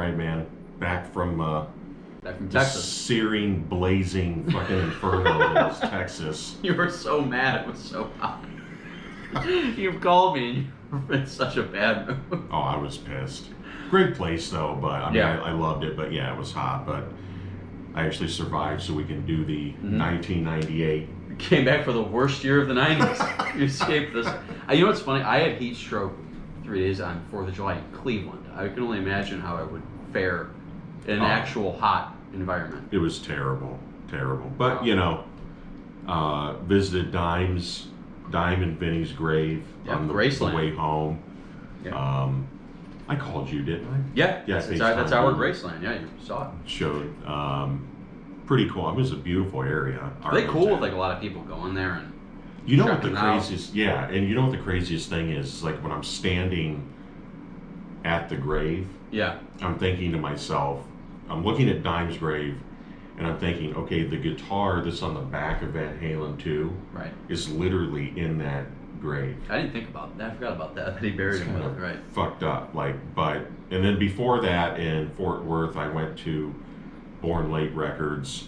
right, man. Back from Texas. searing, blazing fucking inferno that is Texas. You were so mad. It was so hot. You called me and you were in such a bad mood. Oh, I was pissed. Great place though, but I mean, I loved it. But yeah, it was hot. But I actually survived, so we can do the 1998. You came back for the worst year of the 90s. You escaped this. You know what's funny? I had heat stroke 3 days on 4th of July in Cleveland. I can only imagine how I would fare in an actual hot environment. It was terrible. But you know, visited Dime and Vinny's grave on the way home. Yeah. I called you, didn't I? Yeah. That's our Graceland. Yeah, you saw it. Showed. Pretty cool. It was a beautiful area. Are they cool with like a lot of people going there and you know what the craziest? Yeah, and you know what the craziest thing is? Like when I'm standing at the grave. Yeah. I'm thinking to myself, I'm looking at Dime's grave, and I'm thinking, okay, the guitar that's on the back of Van Halen 2 is literally in that grave. I didn't think about that. I forgot about that. He buried him with it, right? Fucked up. And then before that in Fort Worth, I went to Born Late Records.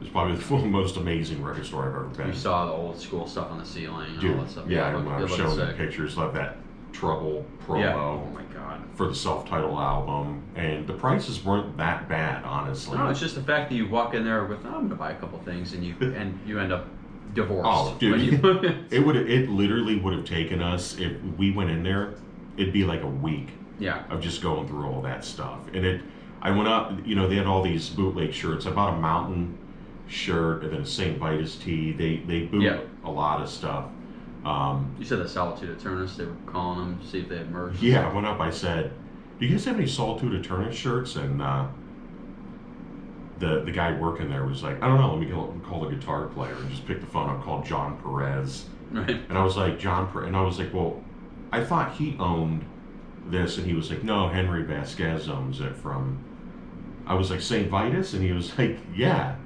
It's probably the most amazing record store I've ever been. You saw the old school stuff on the ceiling and all that stuff. Yeah, when I was showing the pictures of that Trouble promo. Yeah. Oh my god. For the self-titled album, and the prices weren't that bad, honestly. No, it's just the fact that you walk in there with, I'm going to buy a couple things, and you end up divorced. Oh, dude, it literally would have taken us, if we went in there, it'd be like a week. Yeah. Of just going through all that stuff, and I went up, you know, they had all these bootleg shirts. I bought a Mountain shirt and then a St. Vitus tee. They boot a lot of stuff. You said the Solitude Eternus, they were calling them to see if they had merch. Yeah, I went up, I said, do you guys have any Solitude Eternus shirts? And the guy working there was like, I don't know, let me call the guitar player, and just picked the phone up, called John Perez. Right. And I was like, and I was like, well, I thought he owned this, and he was like, no, Henry Vasquez owns it from, I was like, St. Vitus? And he was like, yeah.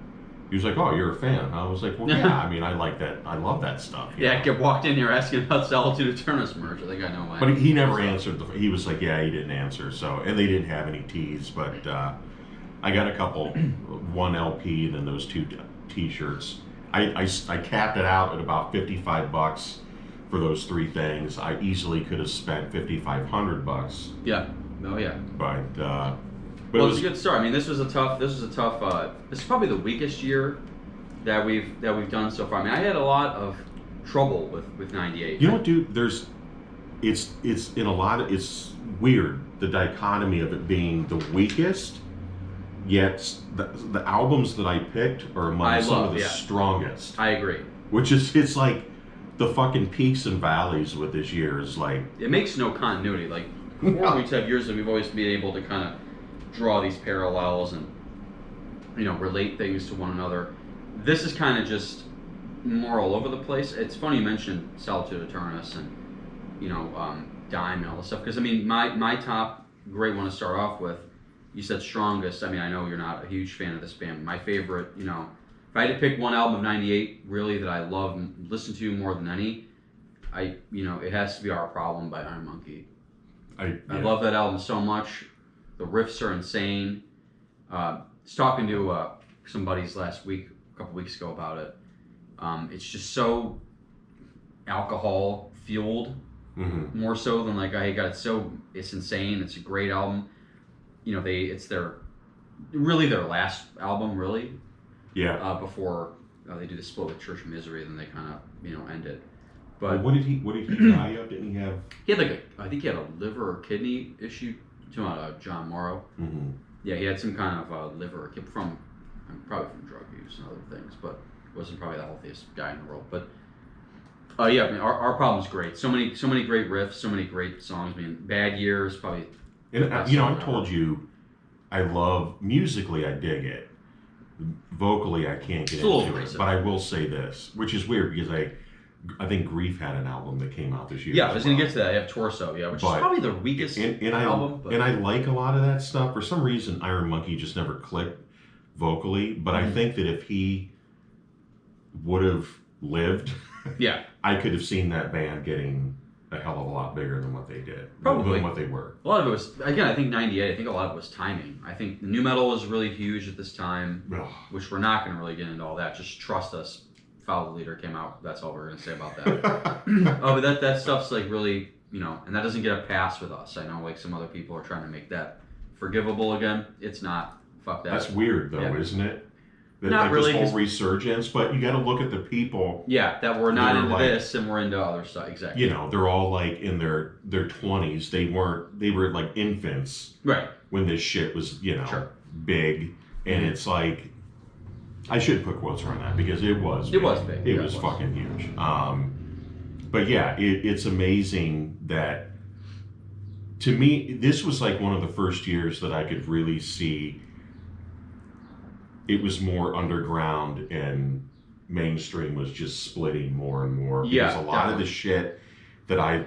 He was like, oh, you're a fan. I was like, well, yeah, I mean, I like that. I love that stuff. Yeah, I walked in here asking about Solitude Eternus merch. I think I know why. But he never answered. He was like, yeah, he didn't answer. So, and they didn't have any tees. But I got a couple, one LP, and then those two T-shirts. I capped it out at about $55 for those three things. I easily could have spent $5,500. Yeah. Oh yeah. But. Well, it's a good start. I mean, this was a tough. This is probably the weakest year that we've done so far. I mean, I had a lot of trouble with 98. You know what, dude? It's in a lot of, it's weird, the dichotomy of it being the weakest, yet the albums that I picked are among some of the strongest. I agree. Which is, it's like the fucking peaks and valleys with this year is like. It makes no continuity. Like before, we have years that we've always been able to kind of draw these parallels and, you know, relate things to one another. This is kind of just more all over the place. It's funny you mentioned Solitude Eternus and, you know, Dime and all this stuff, because I mean, my top great one to start off with, you said strongest. I mean, I know you're not a huge fan of this band. My favorite, you know, if I had to pick one album of 98 really that I love and listen to more than any, it has to be Our Problem by Iron Monkey. I love that album so much. The riffs are insane. I was talking to some buddies a couple weeks ago about it. It's just so alcohol fueled, more so than like it's insane. It's a great album. You know, it's their last album, really. Yeah. Before they do the split with Church of Misery, then they kind of end it. But what did he die of? Didn't he have? He had I think he had a liver or kidney issue. John Morrow. Mm-hmm. Yeah, he had some kind of liver, probably from drug use and other things, but wasn't probably the healthiest guy in the world. But yeah, I mean, our Problem's great. So many great riffs, so many great songs. I mean, Bad Years probably. And you know, I told you, I love musically. I dig it. Vocally, I can't get into it. But I will say this, which is weird because I think Grief had an album that came out this year. Yeah, I was going to get to that. I have Torso, which is probably the weakest album. And I like a lot of that stuff. For some reason, Iron Monkey just never clicked vocally. But I think that if he would have lived, I could have seen that band getting a hell of a lot bigger than what they did. Probably. Than what they were. A lot of it was, again, I think 98, I think a lot of it was timing. I think the new metal was really huge at this time, Ugh. which we're not going to really get into all that. Just trust us. Follow the Leader came out. That's all we're going to say about that. Oh, but that stuff's like really, you know, and that doesn't get a pass with us. I know like some other people are trying to make that forgivable again. It's not. Fuck that. That's weird though, Yeah. isn't it? That, Not like really, this 'cause- whole resurgence, but you got to look at the people. Yeah, that we're not They're into like- this and we're into other stuff. Exactly. You know, they're all like in their 20s. They were like infants Right. when this shit was, you know, Sure. big. And Mhm. it's like, I should put quotes around that because it was. It was big. It Yeah, was it was. fucking huge. But yeah, it's amazing that, to me, this was like one of the first years that I could really see it was more underground and mainstream was just splitting more and more. Yeah, Because a lot of the shit that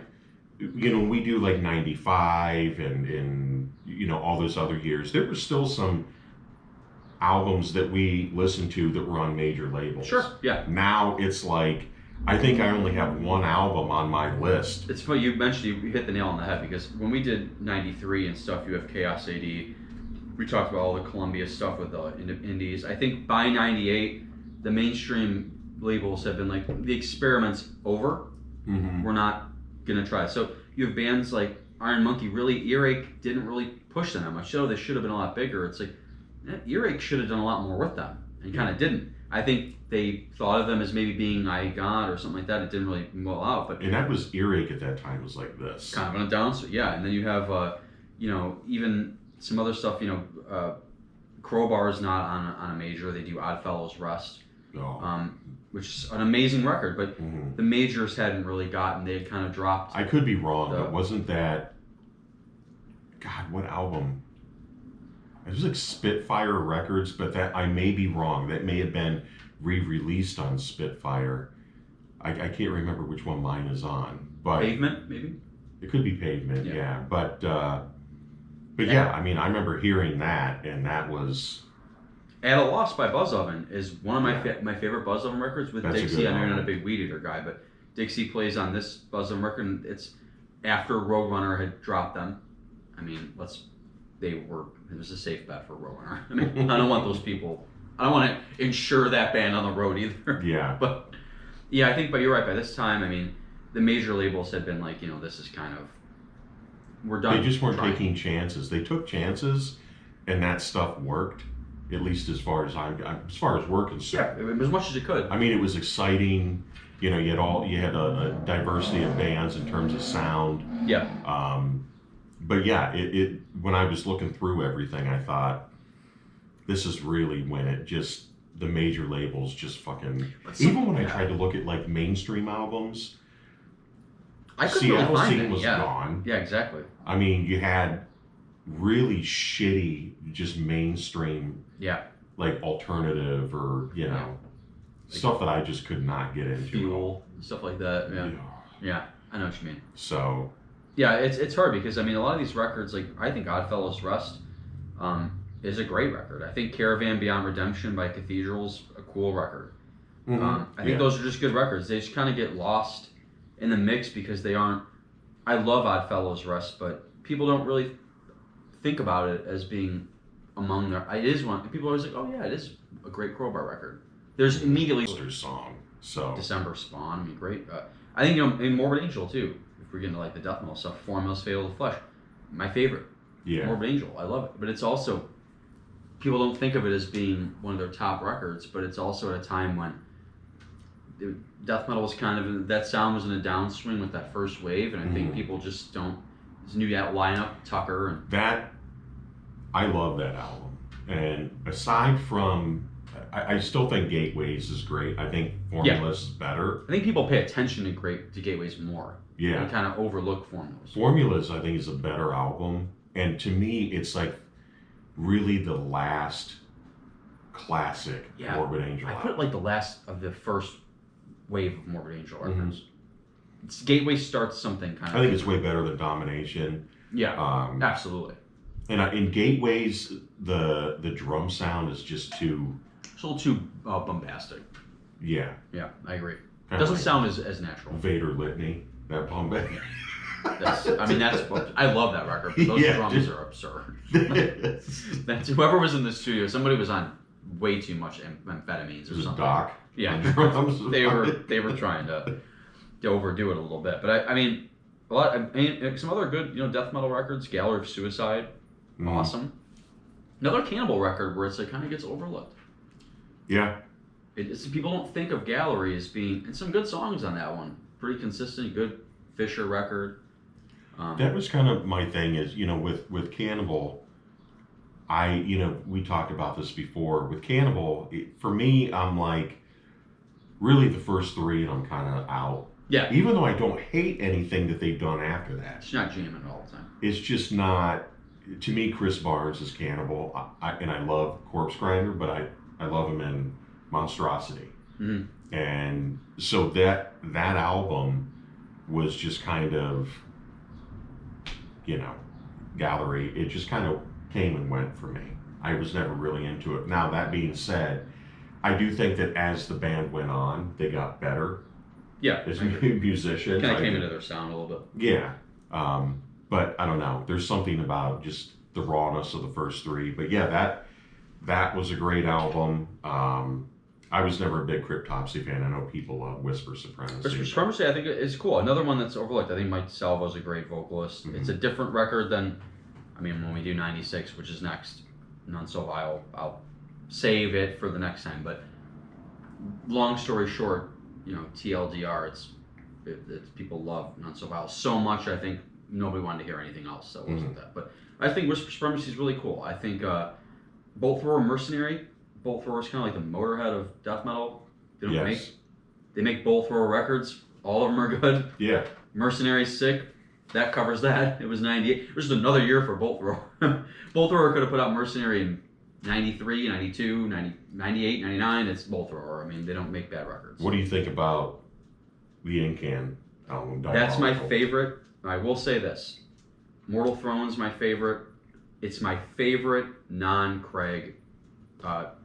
when we do like 95 and you know, all those other years, there were still some albums that we listened to that were on major labels. Sure. Yeah. Now it's like, I think I only have one album on my list. It's funny you mentioned you hit the nail on the head because when we did 93 and stuff, you have Chaos AD. We talked about all the Columbia stuff with the indies. I think by 98, the mainstream labels have been like, the experiment's over. Mm-hmm. We're not going to try it. So you have bands like Iron Monkey, really, Earache didn't really push them that much. So they should have been a lot bigger. It's like, Earache should have done a lot more with them and kind of didn't. I think they thought of them as maybe being I God or something like that. It didn't really well out. But And that was Earache at that time, was like this. kind of on a downswing, yeah. And then you have, you know, even some other stuff. You know, Crowbar's not on a major. They do Oddfellows Rest, Oh. which is an amazing record. But Mhm. the majors hadn't really gotten. They had kind of dropped. I could be wrong, The- but wasn't that, God, what album? It was like Spitfire Records, but that, I may be wrong. That may have been re-released on Spitfire. I can't remember which one mine is on, but Pavement, maybe. it could be Pavement, Yeah. yeah. But yeah, I mean, I remember hearing that, and that was. At a Loss by Buzz Oven is one of my favorite Buzz Oven records with That's a Dixie. good I know you're not a album. big Weed Eater guy, but Dixie plays on this Buzz Oven record, and it's after Roadrunner had dropped them. I mean, it was a safe bet for Roadrunner. I mean, I don't want those people. I don't want to insure that band on the road either. Yeah. But yeah, I think, but you're right. By this time, I mean, the major labels had been like, you know, this is kind of, we're done. They just weren't trying. taking chances. They took chances, and that stuff worked. At least as far as we're concerned. Yeah, as much as it could. I mean, it was exciting. You know, you had a diversity of bands in terms of sound. Yeah. But yeah, it when I was looking through everything, I thought, this is really when the major labels just fucking. Even when I tried to look at like mainstream albums, I couldn't really Seattle find scene any, was yeah. gone. Yeah, exactly. I mean, you had really shitty, just mainstream, Yeah. like alternative or stuff that I just could not get into. Fuel, stuff like that. Yeah. Yeah, I know what you mean. So. Yeah, it's hard because I mean a lot of these records, like I think Oddfellows Rest is a great record. I think Caravan Beyond Redemption by Cathedral's a cool record. I think those are just good records. They just kind of get lost in the mix because they aren't. I love Oddfellows Rest, but people don't really think about it as being among their. It is one. People are always like, oh yeah, it is a great Crowbar record. There's immediately Song. So. December Spawn. I mean, great. I think in Morbid Angel too. If we're getting to like the death metal stuff, Formulas Fatal to Flesh, my favorite. Yeah. Morbid Angel, I love it. But it's also, people don't think of it as being one of their top records, but it's also at a time when death metal was kind of, that sound was in a downswing with that first wave, and I think people just don't, this new lineup, Tucker. And That, I love that album. And aside from, I still think Gateways is great. I think Formulas is better. I think people pay attention to Gateways more. Yeah. And kind of overlook Formulas. Formulas, I think, is a better album. And to me, it's like really the last classic Morbid Angel I album. put it like the last of the first wave of Morbid Angel records. Gateway starts something kind of. I think it's way better than Domination. Yeah, absolutely. And in Gateways, the drum sound is just too. It's a little too bombastic. Yeah. Yeah, I agree. Kinda Doesn't like sound as natural. Vader Litany. That Bombay. That's I love that record, but those Yeah, drums are absurd. That's whoever was in the studio. Somebody was on way too much amphetamines or It was something. Doc. Yeah, Drums. they were trying to overdo it a little bit, but I mean, some other good death metal records. Gallery of Suicide, awesome. Another Cannibal record where it kind of gets overlooked. Yeah. People don't think of Gallery as being, and some good songs on that one. Pretty consistent, good Fisher record. That was kind of my thing is, with Cannibal, we talked about this before. With Cannibal, for me, I'm like, really the first three, and I'm kind of out. Yeah. Even though I don't hate anything that they've done after that. It's not jamming all the time. It's just not, to me, Chris Barnes is Cannibal, and I love Corpse Grinder, but I love him in Monstrosity. Mm-hmm. And so that album was just kind of, Gallery. It just kind of came and went for me. I was never really into it. Now, that being said, I do think that as the band went on, they got better. Yeah. As musicians. Kind of came into their sound a little bit. Yeah. But I don't know. There's something about just the rawness of the first three. But yeah, that was a great album. I was never a big Cryptopsy fan. I know people love Whisper Supremacy. Whisper Supremacy, I think, is cool. Another one that's overlooked. I think Mike Salvo's a great vocalist. Mm-hmm. It's a different record than, when we do 96, which is next, None So Vile, I'll save it for the next time. But long story short, TLDR, it's people love None So Vile so much, I think nobody wanted to hear anything else that wasn't that. But I think Whisper Supremacy is really cool. I think Bolt Thrower Mercenary, Bolt Thrower is kind of like the Motorhead of death metal. They make Bolt Thrower records. All of them are good. Yeah. Mercenary's sick. That covers that. It was 98. It was just another year for Bolt Thrower. Bolt Thrower could have put out Mercenary in 93, 92, 98, 99. It's Bolt Thrower. They don't make bad records. What do you think about the Incan album? That's my favorite. I will say this. Mortal Throne's my favorite. It's my favorite non-Craig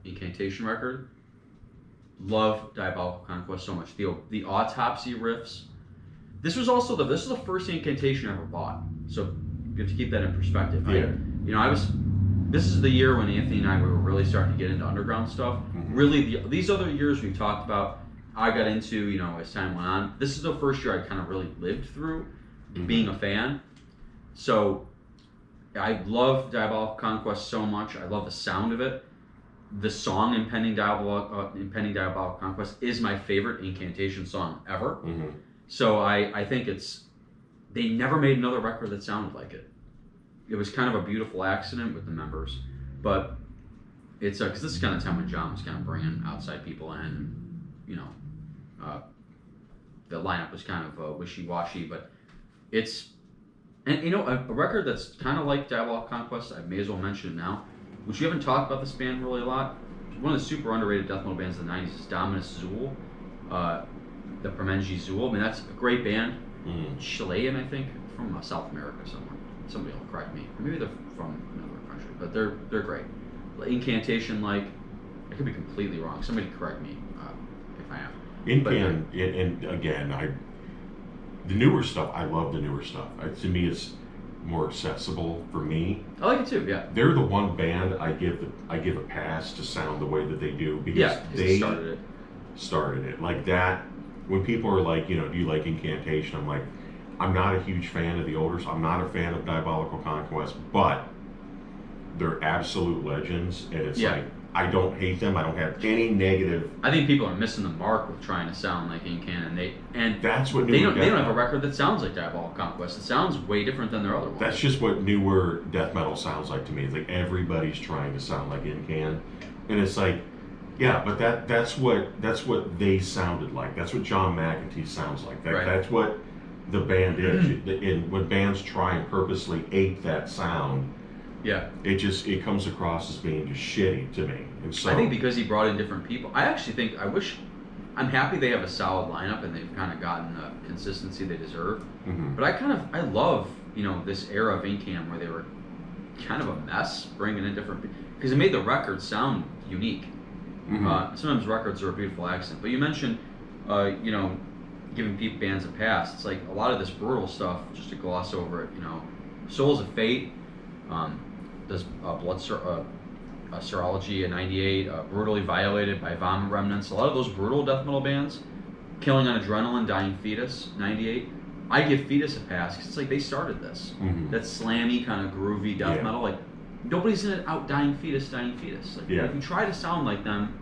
Incantation record. Love Diabolical Conquest so much. The Autopsy riffs. This was the first Incantation I ever bought. So you have to keep that in perspective. Yeah. This is the year when Anthony and I were really starting to get into underground stuff. Mm-hmm. Really, these other years we've talked about, I got into, as time went on. This is the first year I kind of really lived through being a fan. So I love Diabolical Conquest so much. I love the sound of it. The song Impending Diabolical Conquest is my favorite Incantation song ever. Mm-hmm. So I think they never made another record that sounded like it. It was kind of a beautiful accident with the members, but it's because this is kind of the time when John was kind of bringing outside people in, and the lineup was kind of wishy-washy, but it's a record that's kind of like Diabolical Conquest. I may as well mention it now, which we haven't talked about this band really a lot. One of the super underrated death metal bands of the 90s is Dominus Zool, the Premenji Zool. That's a great band. Chilean, I think, from South America somewhere. Somebody will correct me. Maybe they're from another country, but they're great. Incantation, I could be completely wrong. Somebody correct me if I am. And again, the newer stuff. I love the newer stuff. To me, it's more accessible for me. I like it too. Yeah. They're the one band I give a pass to sound the way that they do because they started it like that. When people are like, do you like Incantation? I'm like, I'm not a huge fan of the older. I'm not a fan of Diabolical Conquest, but they're absolute legends, and it's like I don't hate them. I don't have any negative. I think people are missing the mark with trying to sound like Incan, and that's what they don't have a record that sounds like Diabolical Conquest. It sounds way different than their other ones. That's just what newer death metal sounds like to me. It's like everybody's trying to sound like Incan, and it's like, yeah, but that's what they sounded like. That's what John McEntee sounds like. That's what the band is. And when bands try and purposely ape that sound, it comes across as being just shitty to me. And so I think because he brought in different people, I'm happy they have a solid lineup and they've kind of gotten the consistency they deserve. Mm-hmm. But I love this era of Incan where they were kind of a mess, bringing in different because it made the record sound unique. Mm-hmm. Sometimes records are a beautiful accent, but you mentioned giving bands a pass. It's like a lot of this brutal stuff, just to gloss over it, Souls of Fate, does Blood Serology in '98, Brutally Violated by Vomit Remnants. A lot of those brutal death metal bands, Killing on Adrenaline, Dying Fetus, '98. I give Fetus a pass because it's like they started this. Mm-hmm. That slammy kind of groovy death metal. Like nobody's gonna out Dying Fetus. Like if you try to sound like them,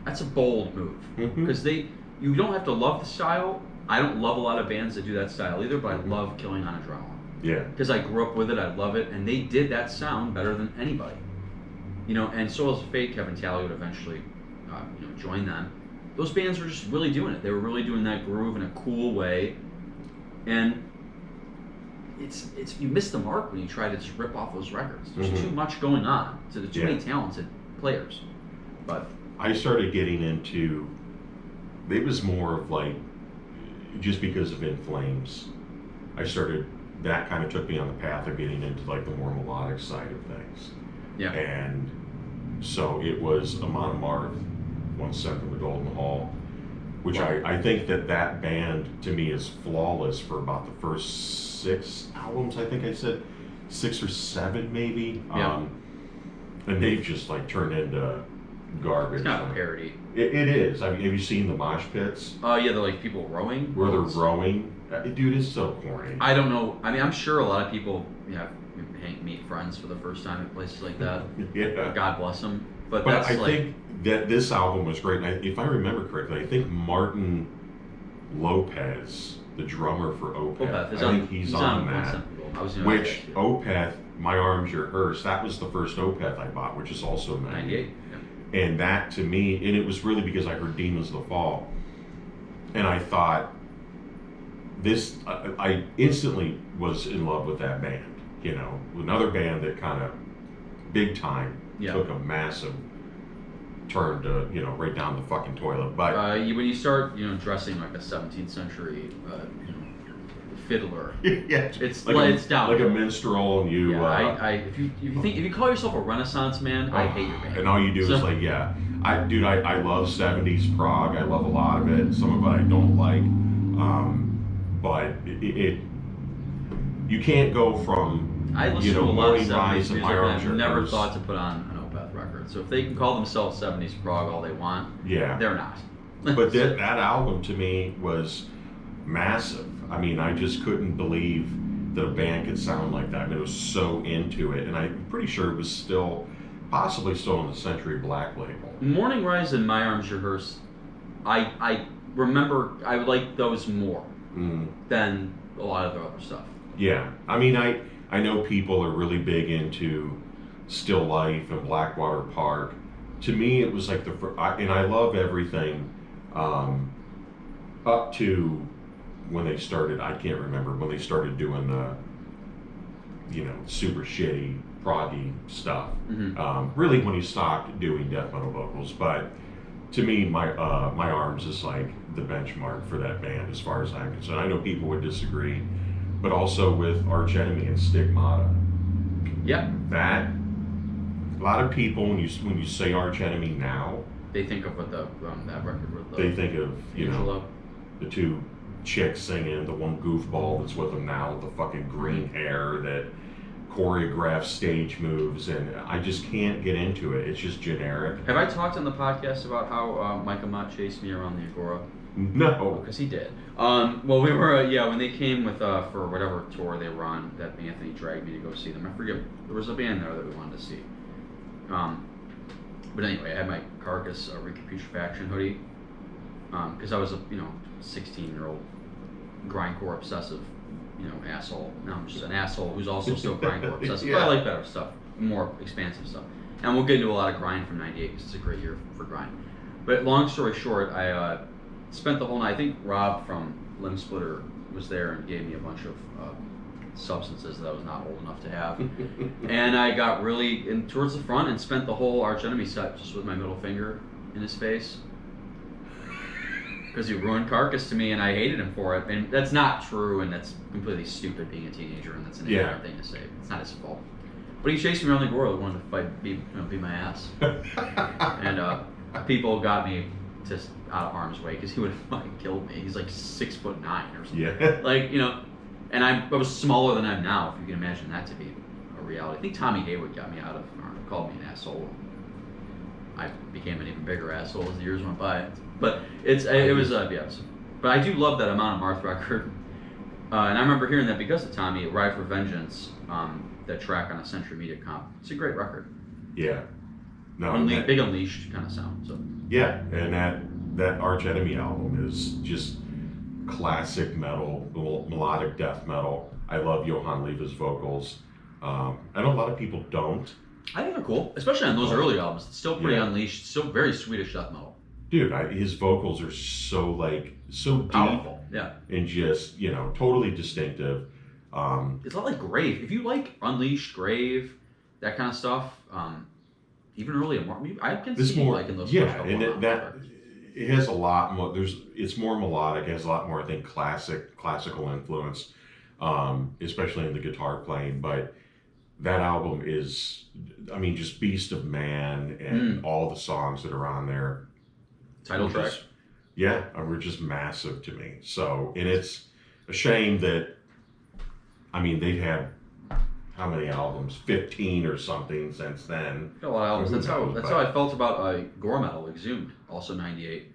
that's a bold move because you don't have to love the style. I don't love a lot of bands that do that style either, but I love Killing on Adrenaline. Yeah. Because I grew up with it, I love it, and they did that sound better than anybody. And Souls of Fate, Kevin Talley would eventually, join them. Those bands were just really doing it. They were really doing that groove in a cool way, and it's you miss the mark when you try to just rip off those records. There's too much going on. So there's too many talented players. But I started getting into. It was more of like, just because of In Flames, that kind of took me on the path of getting into like the more melodic side of things. Yeah. And so it was Amon Amarth, One Sent from the Golden Hall, which I think that band to me is flawless for about the first 6 albums. I think I said 6 or 7 maybe. Yeah. And they've just like turned into garbage. It's kind of a parody. It is. I mean, have you seen the mosh pits? Oh yeah, they're like people rowing. Where they're rowing. Dude, it's so corny. I don't know. I mean, I'm sure a lot of people, meet friends for the first time at places like that. Yeah. God bless them. But I think that this album was great. And if I remember correctly, I think Martin Lopez, the drummer for Opeth, I think he's on that. Which Opeth, My Arms Your Hearse, that was the first Opeth I bought, which is also 98. Yeah. And that to me, and it was really because I heard Demons of the Fall, and I thought I instantly was in love with that band. Another band that kind of big time took a massive turn to right down the fucking toilet. But when you start dressing like a 17th century fiddler, it's down like a minstrel, and you. If you call yourself a Renaissance man, I hate your band. And all you do is I love 70s prog. I love a lot of it. Some of it I don't like, but you can't go from I listen to a lot of 70s Rise and music, My and Arms I've Your never Hearse. thought to put on an Opeth record. So if they can call themselves 70s prog all they want, they're not. But that album to me was massive. I mean, I just couldn't believe that a band could sound like that. I mean, it was so into it, and I'm pretty sure it was possibly still on the Century Black label. Morning Rise and My Arms Your Hearse, I remember I like those more than a lot of the other stuff. Yeah, I mean, I know people are really big into Still Life and Blackwater Park. To me, it was like and I love everything up to when they started. I can't remember when they started doing the, super shitty proggy stuff. Really, when he stopped doing death metal vocals. But to me, my Arms is like the benchmark for that band as far as I'm concerned. I know people would disagree. But also with Arch Enemy and Stigmata. Yeah. That a lot of people when you say Arch Enemy now, they think of what that record with. They think of the 2 chicks singing, the one goofball that's with them now with the fucking green hair that choreographs stage moves, and I just can't get into it. It's just generic. Have I talked on the podcast about how Mike Amott chased me around the Agora? No. Because he did. Well, we were, when they came with, for whatever tour they were on, that Anthony dragged me to go see them. I forget, there was a band there that we wanted to see. But anyway, I had my Carcass Recapitulation hoodie, because I was a, 16-year-old grindcore obsessive, asshole. Now I'm just an asshole who's also still grindcore obsessive, but I like better stuff, more expansive stuff. And we'll get into a lot of grind from '98 because it's a great year for grind. But long story short, I spent the whole night. I think Rob from Limb Splitter was there and gave me a bunch of substances that I was not old enough to have. And I got really towards the front and spent the whole Arch Enemy set just with my middle finger in his face. Because he ruined Carcass to me and I hated him for it. And that's not true, and that's completely stupid being a teenager, and that's an ignorant thing to say. It's not his fault. But he chased me around the Agora, wanted to beat my ass. And people got me to out of harm's way because he would have fucking killed me. He's like 6'9" or something. Yeah. Like, you know, and I was smaller than I am now, if you can imagine that to be a reality. I think Tommy Haywood got me out of, or called me an asshole. I became an even bigger asshole as the years went by. But it was but I do love that amount of Marth record. And I remember hearing that because of Tommy, Ride for Vengeance, that track on a Century Media comp. It's a great record. Yeah. No, Big Unleashed kind of sound. So. Yeah, and that Arch Enemy album is just classic metal, melodic death metal. I love Johann Leva's vocals. I know a lot of people don't. I think they're cool, especially on those early albums. It's still pretty unleashed, still very Swedish death metal. Dude, his vocals are so Powerful, deep, and just totally distinctive. It's a lot like Grave. If you like Unleashed, Grave, that kind of stuff, even early, I can see you liking those. Yeah, and it has a lot more. It's more melodic. It has a lot more, I think, classical influence, especially in the guitar playing. But that album is, I mean, just Beast of Man and all the songs that are on there. Title track. Were just massive to me. So, and it's a shame that, I mean, they've had how many albums? 15 or something since then. A lot of albums. That's how I felt about Gore Metal, Exhumed, also 98.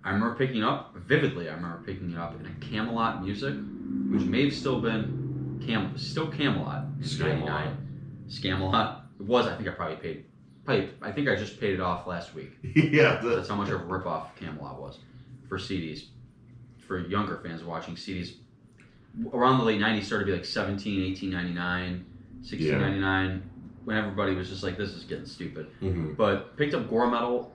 I remember picking up vividly. I remember picking it up in a Camelot Music, which may have still been Camelot in 99. Scamelot. It was. I think I probably paid. I think I just paid it off last week. Yeah. That's how much of a ripoff Camelot was for CDs. For younger fans watching CDs, around the late 90s started to be like 17, 18.99, 16.99, when everybody was just like, this is getting stupid. Mm-hmm. But picked up Gore Metal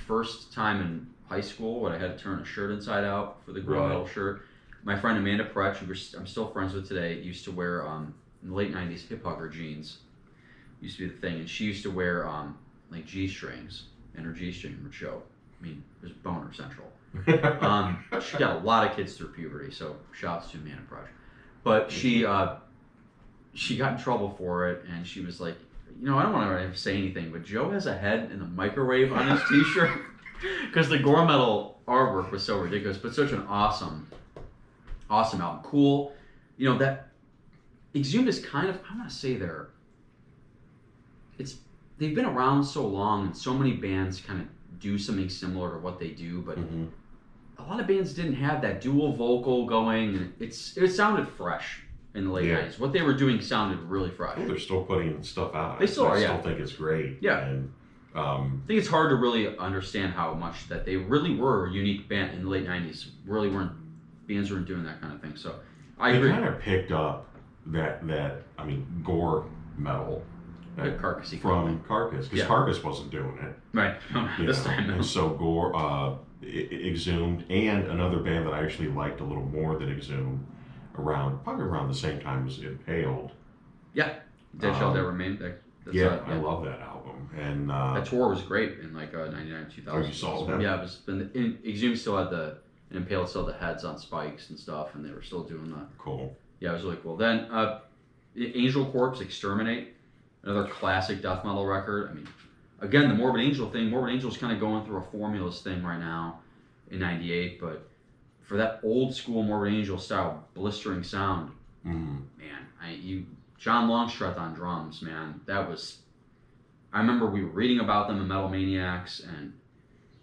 first time in high school when I had to turn a shirt inside out for the Gore Metal shirt. My friend Amanda Pretch, who I'm still friends with today, used to wear, in the late 90s, hip hugger jeans. Used to be the thing, and she used to wear like G-strings, and her G-string would show. I mean, it was boner central. She got a lot of kids through puberty, so shouts to Amanda Pretch. But she got in trouble for it, and she was like, I don't want to say anything, but Joe has a head in the microwave on his T-shirt, because the Gore Metal artwork was so ridiculous, but such an awesome album. Cool, that Exhumed is kind of, I'm gonna say they've been around so long, and so many bands kind of do something similar to what they do, but a lot of bands didn't have that dual vocal going. It sounded fresh in the late 90s. What they were doing sounded really fresh. Well, they're still putting stuff out. They still are, I still think it's great. Yeah. And, I think it's hard to really understand how much that they really were a unique band in the late 90s. Bands weren't doing that kind of thing. So I agree. They kind of picked up that Gore Metal. Carcassy from Carcass, because Carcass wasn't doing it. Right. This time. And so Gore, Exhumed, and another band that I actually liked a little more than Exhumed, probably around the same time as Impaled. Yeah. Dead Shall That Remain. I love that album. And that tour was great in like 99, 2000. Oh, you saw that? Yeah, Exhumed still had and Impaled still had the heads on spikes and stuff, and they were still doing that. Cool. Yeah, it was really cool. Then Angel Corpse, Exterminate. Another classic death metal record. I mean, again, the Morbid Angel thing. Morbid Angel's kind of going through a formulas thing right now in 98, but for that old school Morbid Angel style blistering sound, man, John Longstreth on drums, man, I remember we were reading about them in Metal Maniacs, and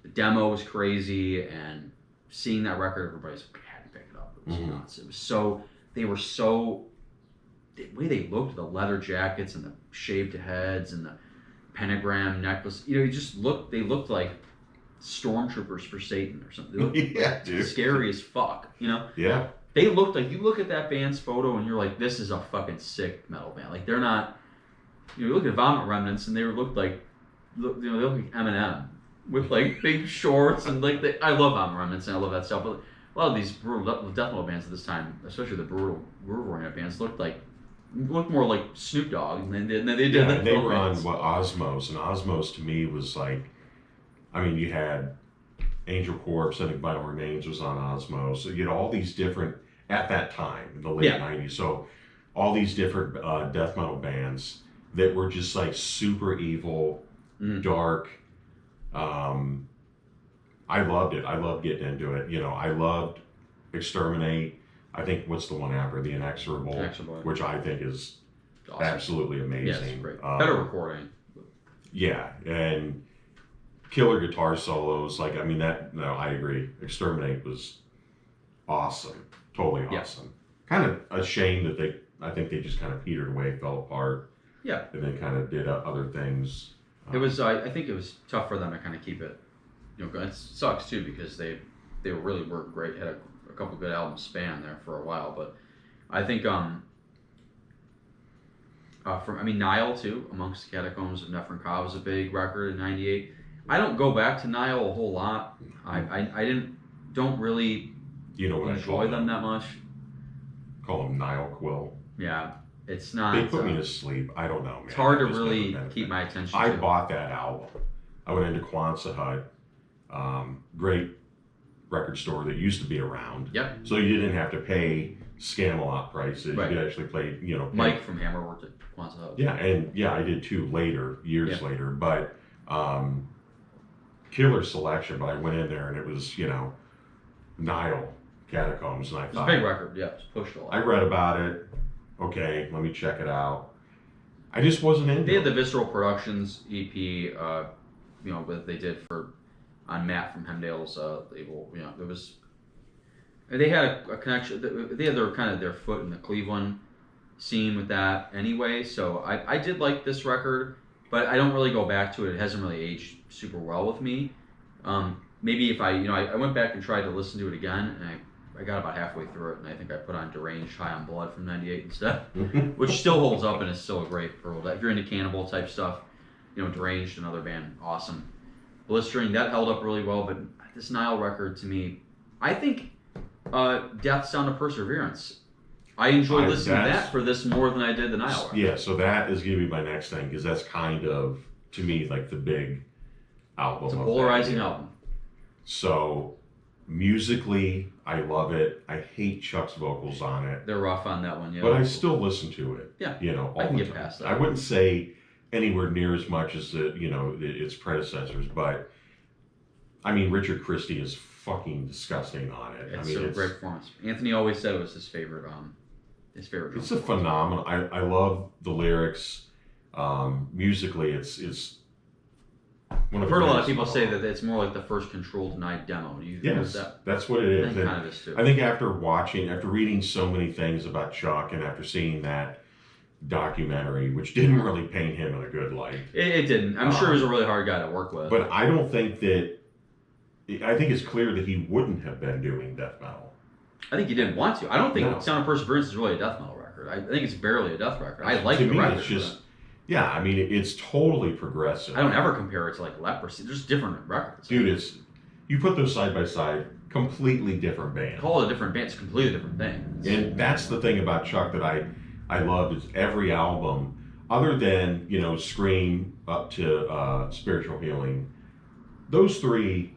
the demo was crazy, and seeing that record, everybody's like, I had to pick it up. It was nuts. It was the way they looked, the leather jackets and the shaved heads and the pentagram necklace, they looked like stormtroopers for Satan or something. They looked dude. Scary as fuck, Yeah. They looked like, you look at that band's photo and you're like, this is a fucking sick metal band. Like, they're not, you look at Vomit Remnants and they look like Eminem with like big shorts and like, I love Vomit Remnants and I love that stuff, but a lot of these brutal death metal bands at this time, especially the brutal groove-oriented bands, looked more like Snoop Dogg than they did. Yeah, they were on Osmos, and Osmos to me was like, you had Angel Corpse, I think Vital Remains was on Osmos. So you had all these different, at that time, in the late 90s, so all these different death metal bands that were just like super evil, dark, I loved it. I loved getting into it. I loved Exterminate. I think what's the one after the Inexorable, which I think is awesome. Absolutely amazing. Yeah, it's great. Better recording. Yeah, and killer guitar solos. I agree. Exterminate was awesome. Totally awesome. Kind of a shame that I think they just kind of petered away, fell apart. Yeah. And then kind of did other things. It was. I think it was tough for them to kind of keep it. It sucks too because they really were great. Had a couple good albums span there for a while, but I think Nile too, Amongst the Catacombs of Neferkha was a big record in '98. I don't go back to Nile a whole lot. I don't really enjoy them that much. Call them Nile Quill. Yeah, it's not. They put me to sleep. I don't know, man. It's hard to really keep my attention. I bought that album. I went into Quonset Hut. Great record store that used to be around. Yep. So you didn't have to pay Scam-A-Lot prices. Right. You could actually play, Mike from Hammer worked at Quonset Hut. Yeah, and I did too years later. But killer selection. But I went in there and it was, Nile Catacombs, and I thought it's a big record. Yeah, it's pushed a lot. I read about it. Okay, let me check it out. I just wasn't into it. They had the Visceral Productions EP, what they did on Matt from Hemdale's label. There was. They had a connection. They had their foot in the Cleveland scene with that anyway. So I did like this record, but I don't really go back to it. It hasn't really aged super well with me. Maybe if I went back and tried to listen to it again, and I got about halfway through it, and I think I put on Deranged High on Blood from '98 instead, which still holds up and is still a great Pearl. If you're into Cannibal type stuff, Deranged, another band, awesome. Blistering, that held up really well, but this Nile record to me, I think Death Sound of Perseverance. I enjoyed listening to that for this more than I did the Nile record. Yeah, so that is going to be my next thing, because that's kind of, to me, like the big album. It's a polarizing album. So, musically, I love it. I hate Chuck's vocals on it. They're rough on that one, yeah. But I still listen to it. Yeah, all I can the get time. past that. I wouldn't say anywhere near as much as its predecessors, but I mean, Richard Christie is fucking disgusting on it. It's a great performance. Anthony always said it was his favorite. It's a phenomenal. I love the lyrics. Musically, it's one of I've heard a lot of people say that it's more like the first Control Denied demo. Yes, that's what it is. I think kind of is too. I think after reading so many things about Chuck, and after seeing that documentary, which didn't really paint him in a good light. It didn't. I'm sure he was a really hard guy to work with. But I don't think that. I think it's clear that he wouldn't have been doing death metal. I think he didn't want to. I don't think Sound of Perseverance is really a death metal record. I think it's barely a death record. I like the record. It's just, I mean, it's totally progressive. I don't ever compare it to like Leprosy. There's different records. Dude, you put those side by side, completely different bands. Call it a different band. It's a completely different thing. And that's the thing about Chuck that I loved is every album, other than, Scream up to Spiritual Healing, those three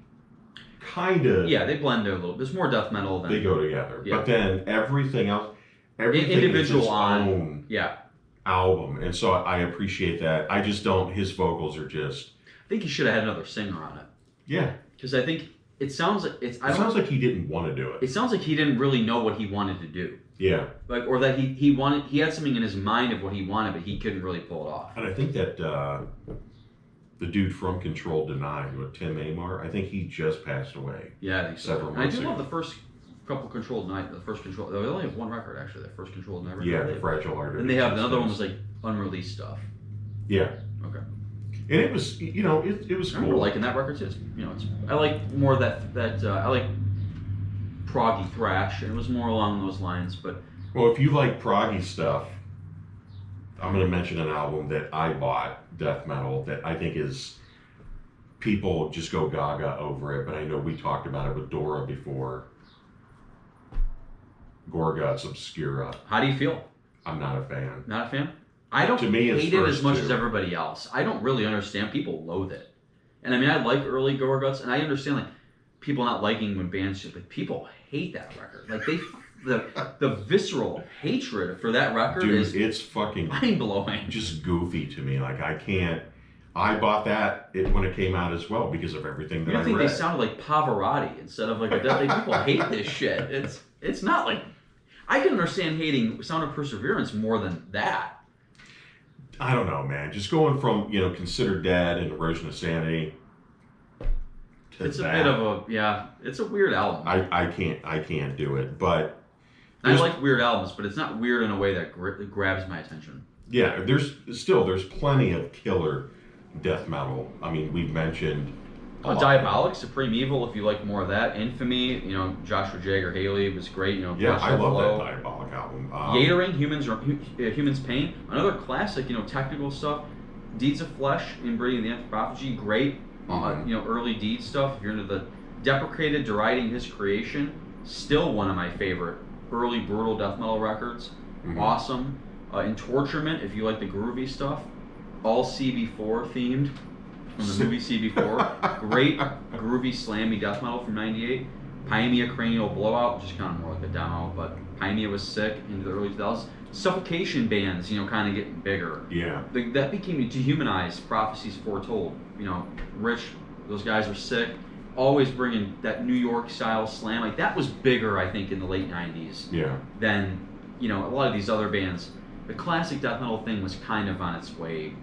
kind of... Yeah, they blend a little. There's more death metal than... They go together. Yeah. But then everything else, individual is its own album. And so I appreciate that. I just don't... His vocals are just... I think he should have had another singer on it. Yeah. Because I think it sounds like... It sounds like he didn't want to do it. It sounds like he didn't really know what he wanted to do. Yeah. Like, or that he had something in his mind of what he wanted, but he couldn't really pull it off. And I think that the dude from Control Denied, Tim Amar, I think he just passed away. Yeah, I think so. Several months ago. love the first couple Control Denied. The first Control. They only have one record actually. The first Control Denied. Yeah, the Fragile Heart. And they have another one was like unreleased stuff. Yeah. Okay. And it was, it was cool. I remember liking that record too. I like more that I like proggy thrash, and it was more along those lines. But well, if you like proggy stuff, I'm going to mention an album that I bought, death metal, that I think is people just go gaga over it. But I know we talked about it with Dora before. Gorguts Obscura. How do you feel? I'm not a fan. Not a fan? I don't hate it as much as everybody else. I don't really understand. People loathe it. And I mean, I like early Gorguts, and I understand like people not liking when bands just, but people hate that record. Like the visceral hatred for that record is it's fucking mind blowing. Just goofy to me. Like I can't I bought that when it came out as well because of everything that You I think read. they sounded like Pavarotti instead of like a like, people hate this shit. It's not like I can understand hating Sound of Perseverance more than that. I don't know, man. Just going from Considered Dead and Erosion of Sanity. It's a bit of it's a weird album. I can't do it, but I like weird albums, but it's not weird in a way that grabs my attention. Yeah, there's plenty of killer death metal. I mean, we've mentioned Diabolic, Supreme Evil, if you like more of that. Infamy, Joshua Jagger Haley was great. Yeah, I love that Diabolic album. Yatering, Humans Pain, another classic. Technical stuff. Deeds of Flesh, Inbreeding the Anthropophagy, great. Early Deed stuff. If you're into the Deprecated, Deriding His Creation, still one of my favorite early brutal death metal records. Mm-hmm. Awesome. In Torturement, if you like the groovy stuff, all CB4 themed from the movie CB4. Great groovy slammy death metal from '98. Pyemia Cranial Blowout, which is kind of more like a demo, but Pyemia was sick into the early 2000s. Suffocation bands, kind of getting bigger. Yeah. That became Dehumanized, Prophecies Foretold. Rich, those guys were sick. Always bringing that New York style slam. Like that was bigger, I think, in the late '90s. Yeah. Than a lot of these other bands. The classic death metal thing was kind of on its way.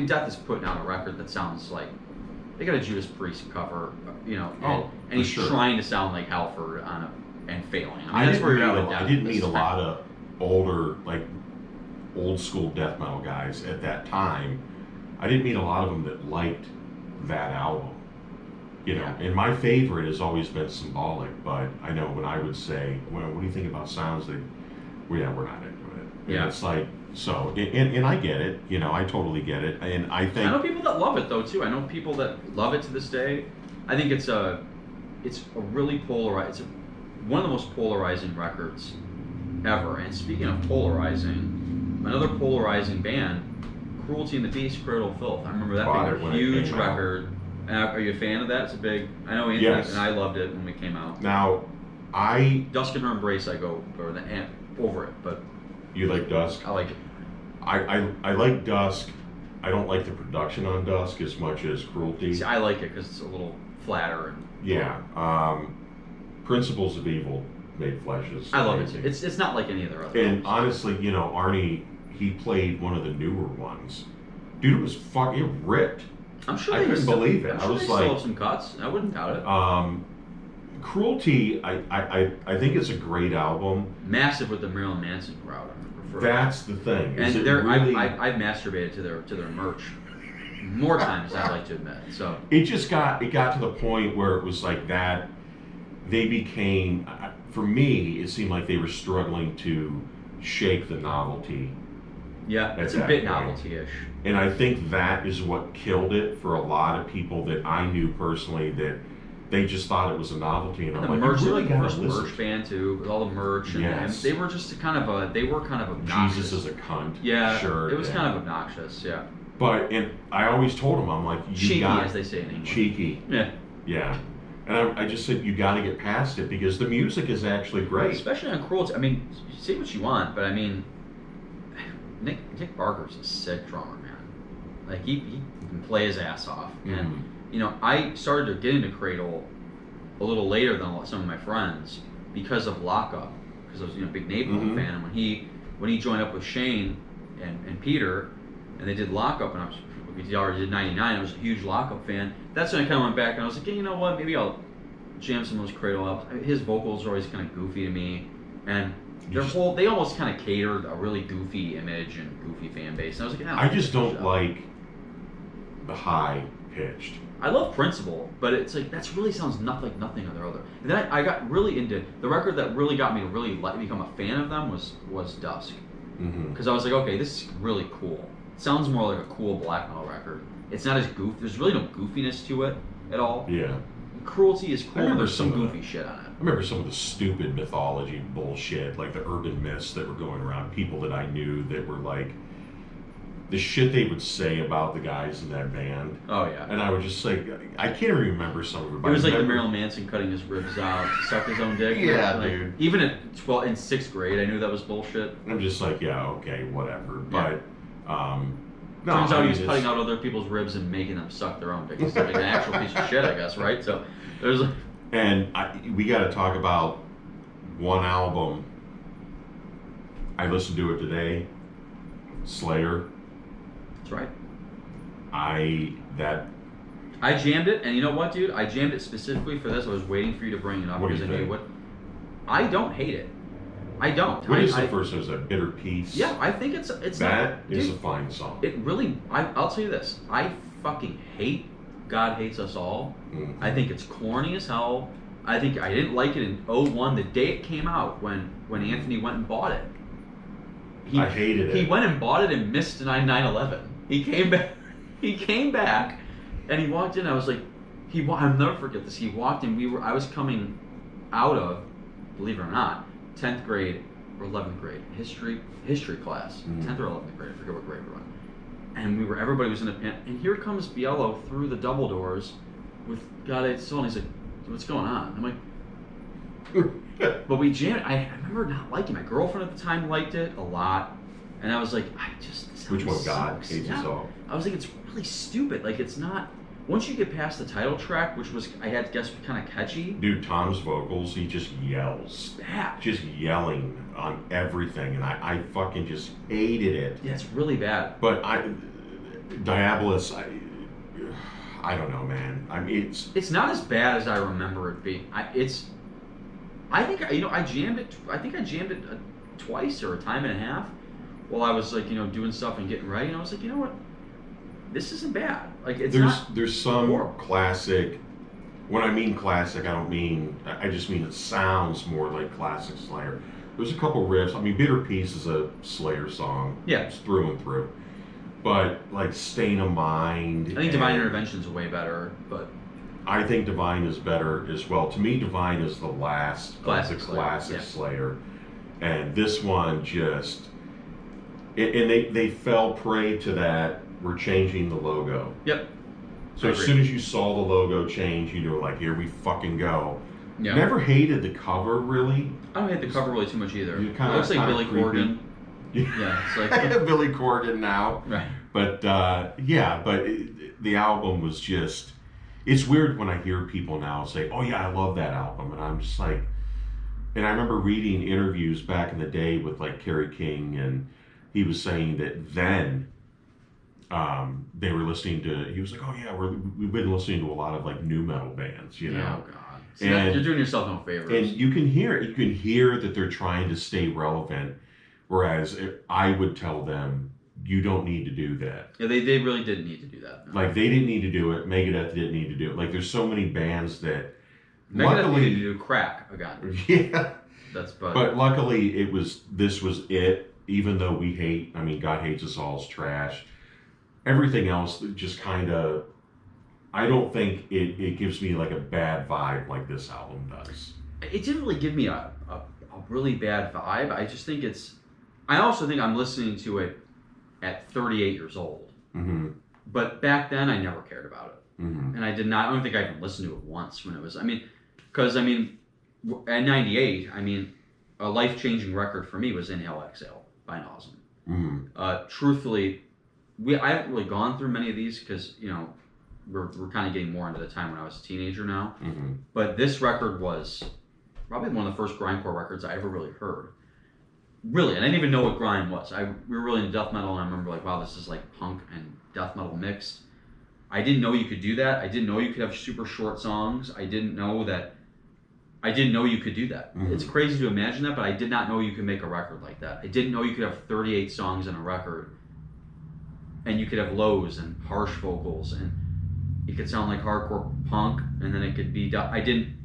Death is putting out a record that sounds like they got a Judas Priest cover, and he's trying to sound like Halford and failing. I didn't meet a lot of older, like old school death metal guys at that time. I didn't meet a lot of them that liked that album. And my favorite has always been Symbolic, but I know when I would say, well, what do you think about Sounds? We're not into it. Yeah. And it's like, so, and I get it, I totally get it. And I think. I know people that love it though too. I know people that love it to this day. I think it's a really polarized, one of the most polarizing records ever. And speaking of polarizing, another polarizing band, Cruelty and the Beast, Cradle of Filth. I remember that being a huge record. Are you a fan of that? It's a big. I know Anthony and I loved it when we came out. Now, Dusk and Her Embrace, I go over it, but you like Dusk? I like it. I like Dusk. I don't like the production on Dusk as much as Cruelty. See, I like it because it's a little flatter. Principles of Evil, Made Flesh is. I love it too. It's not like any of their other. And honestly, Arnie, he played one of the newer ones. Dude, it was fucking ripped. I'm sure I couldn't believe it. I'm sure I was they like, still have some cuts. I wouldn't doubt it. Cruelty, I think it's a great album. Massive with the Marilyn Manson crowd. That's the thing. And I've masturbated to their merch more times than I'd like to admit. So it got to the point where it was like that. They became, for me, it seemed like they were struggling to shake the novelty. Yeah, it's a bit novelty-ish. And I think that is what killed it for a lot of people that I knew personally, that they just thought it was a novelty. And I'm like, merch, really like the first merch band too, with all the merch, and they were just kind of obnoxious. Jesus is a cunt. Yeah, sure. It was kind of obnoxious. Yeah. But I always told them, I'm like, cheeky, as they say in English. Cheeky. Yeah. Yeah. And I just said, you got to get past it because the music is actually great. Especially on Cruelty. I mean, say what you want, but I mean, Nick Barker's a sick drummer, man. Like he can play his ass off, and I started to get into Cradle a little later than some of my friends because of Lockup, because I was a big Napalm fan, and when he joined up with Shane and Peter, and they did Lockup, and we already did '99. I was a huge Lockup fan. That's when I kind of went back and I was like, you know what? Maybe I'll jam some of those Cradle albums. His vocals are always kind of goofy to me, and they almost kind of catered a really goofy image and goofy fan base. And I was like, I just don't like the high pitched. I love Principle, but it's like that really sounds like nothing of their other. And then I got really into the record that really got me to really become a fan of them was Dusk, because I was like, okay, this is really cool. It sounds more like a cool black metal record. It's not as goofy. There's really no goofiness to it at all. Yeah. Cruelty is cool, but there's some goofy shit on it. I remember some of the stupid mythology bullshit, like the urban myths that were going around. People that I knew that were like, the shit they would say about the guys in that band. Oh yeah. And I would just like, I can't even remember some of it. It was like the Marilyn Manson cutting his ribs out to suck his own dick. Yeah, like, dude. Even in 6th grade, I knew that was bullshit. I'm just like, yeah, okay, whatever. Yeah. But No, Turns out I mean, he was cutting out other people's ribs and making them suck their own dick. He's like an actual piece of shit, I guess, right? So there's. We got to talk about one album. I listened to it today. Slayer. That's right. I jammed it, and you know what, dude? I jammed it specifically for this. I was waiting for you to bring it up What do because you I knew think? what. I don't hate it. I don't. What is the first? Is a Bitter Peace? Yeah, I think it's that not, is dude, a fine song. It really. I'll tell you this. I fucking hate God Hates Us All. Mm-hmm. I think it's corny as hell. I think I didn't like it in 01, the day it came out, when Anthony went and bought it. I hated it. He went and bought it and missed 9/11. He came back. He came back, and he walked in. I was like, I'll never forget this. He walked in. I was coming out of, believe it or not, 10th grade or 11th grade history class. 10th or 11th grade. I forget what grade we were in. And everybody was in a pen. And here comes Biello through the double doors with God Hates Us All. And he's like, what's going on? I'm like, but we jammed. I remember not liking it. My girlfriend at the time liked it a lot, and I was like, Which one? God Hates Us All. I was like, it's really stupid. Like, it's not. Once you get past the title track, which was, I had to guess, kind of catchy. Dude, Tom's vocals, he just yells. Bad. Just yelling on everything, and I fucking just hated it. Yeah, it's really bad. But Diabolus, I don't know, man. I mean, it's not as bad as I remember it being. I think I jammed it. I think I jammed it twice or a time and a half while I was like doing stuff and getting ready. And I was like, you know what, this isn't bad. Like there's some horrible. Classic. When I mean classic, I just mean it sounds more like classic Slayer. There's a couple riffs. I mean, Bitter Peace is a Slayer song. Yeah. It's through and through. But like Stain of Mind. I think Divine Intervention's way better, but I think Divine is better as well. To me, Divine is the last classic classic Slayer. And this one just, and they fell prey to that. We're changing the logo. Yep. So as soon as you saw the logo change, you were like, here we fucking go. Yeah. Never hated the cover, really. I don't hate the cover really too much either. It looks like Billy creepy. Corgan. Yeah, it's like Billy Corgan now. Right. But the album was just. It's weird when I hear people now say, "Oh yeah, I love that album," and I'm just like. And I remember reading interviews back in the day with like Kerry King, and he was saying that then. They were listening to. He was like, "Oh yeah, we've been listening to a lot of like new metal bands, you know." Yeah, oh god. So and you're doing yourself no favors. And you can hear it. You can hear that they're trying to stay relevant. Whereas I would tell them, you don't need to do that. Yeah, they really didn't need to do that. No. Like they didn't need to do it. Megadeth didn't need to do it. Like there's so many bands that. Megadeth Luckily, needed to do crack again. Yeah. But luckily this was it. Even though we hate, I mean, God Hates Us All is trash. Everything else just kind of, I don't think it gives me like a bad vibe like this album does. It didn't really give me a really bad vibe. I just think I also think I'm listening to it at 38 years old. Mm-hmm. But back then, I never cared about it. Mm-hmm. And I don't think I even listened to it once when it was, because at 98, a life-changing record for me was Inhale Exhale by Nauseam. Mm-hmm. Truthfully, I haven't really gone through many of these because, we're kind of getting more into the time when I was a teenager now. Mm-hmm. But this record was probably one of the first grindcore records I ever really heard. Really, and I didn't even know what grind was. We were really into death metal, and I remember like, wow, this is like punk and death metal mixed. I didn't know you could do that. I didn't know you could have super short songs. I didn't know you could do that. Mm-hmm. It's crazy to imagine that, but I did not know you could make a record like that. I didn't know you could have 38 songs in a record, and you could have lows and harsh vocals, and it could sound like hardcore punk, and then it could be. I can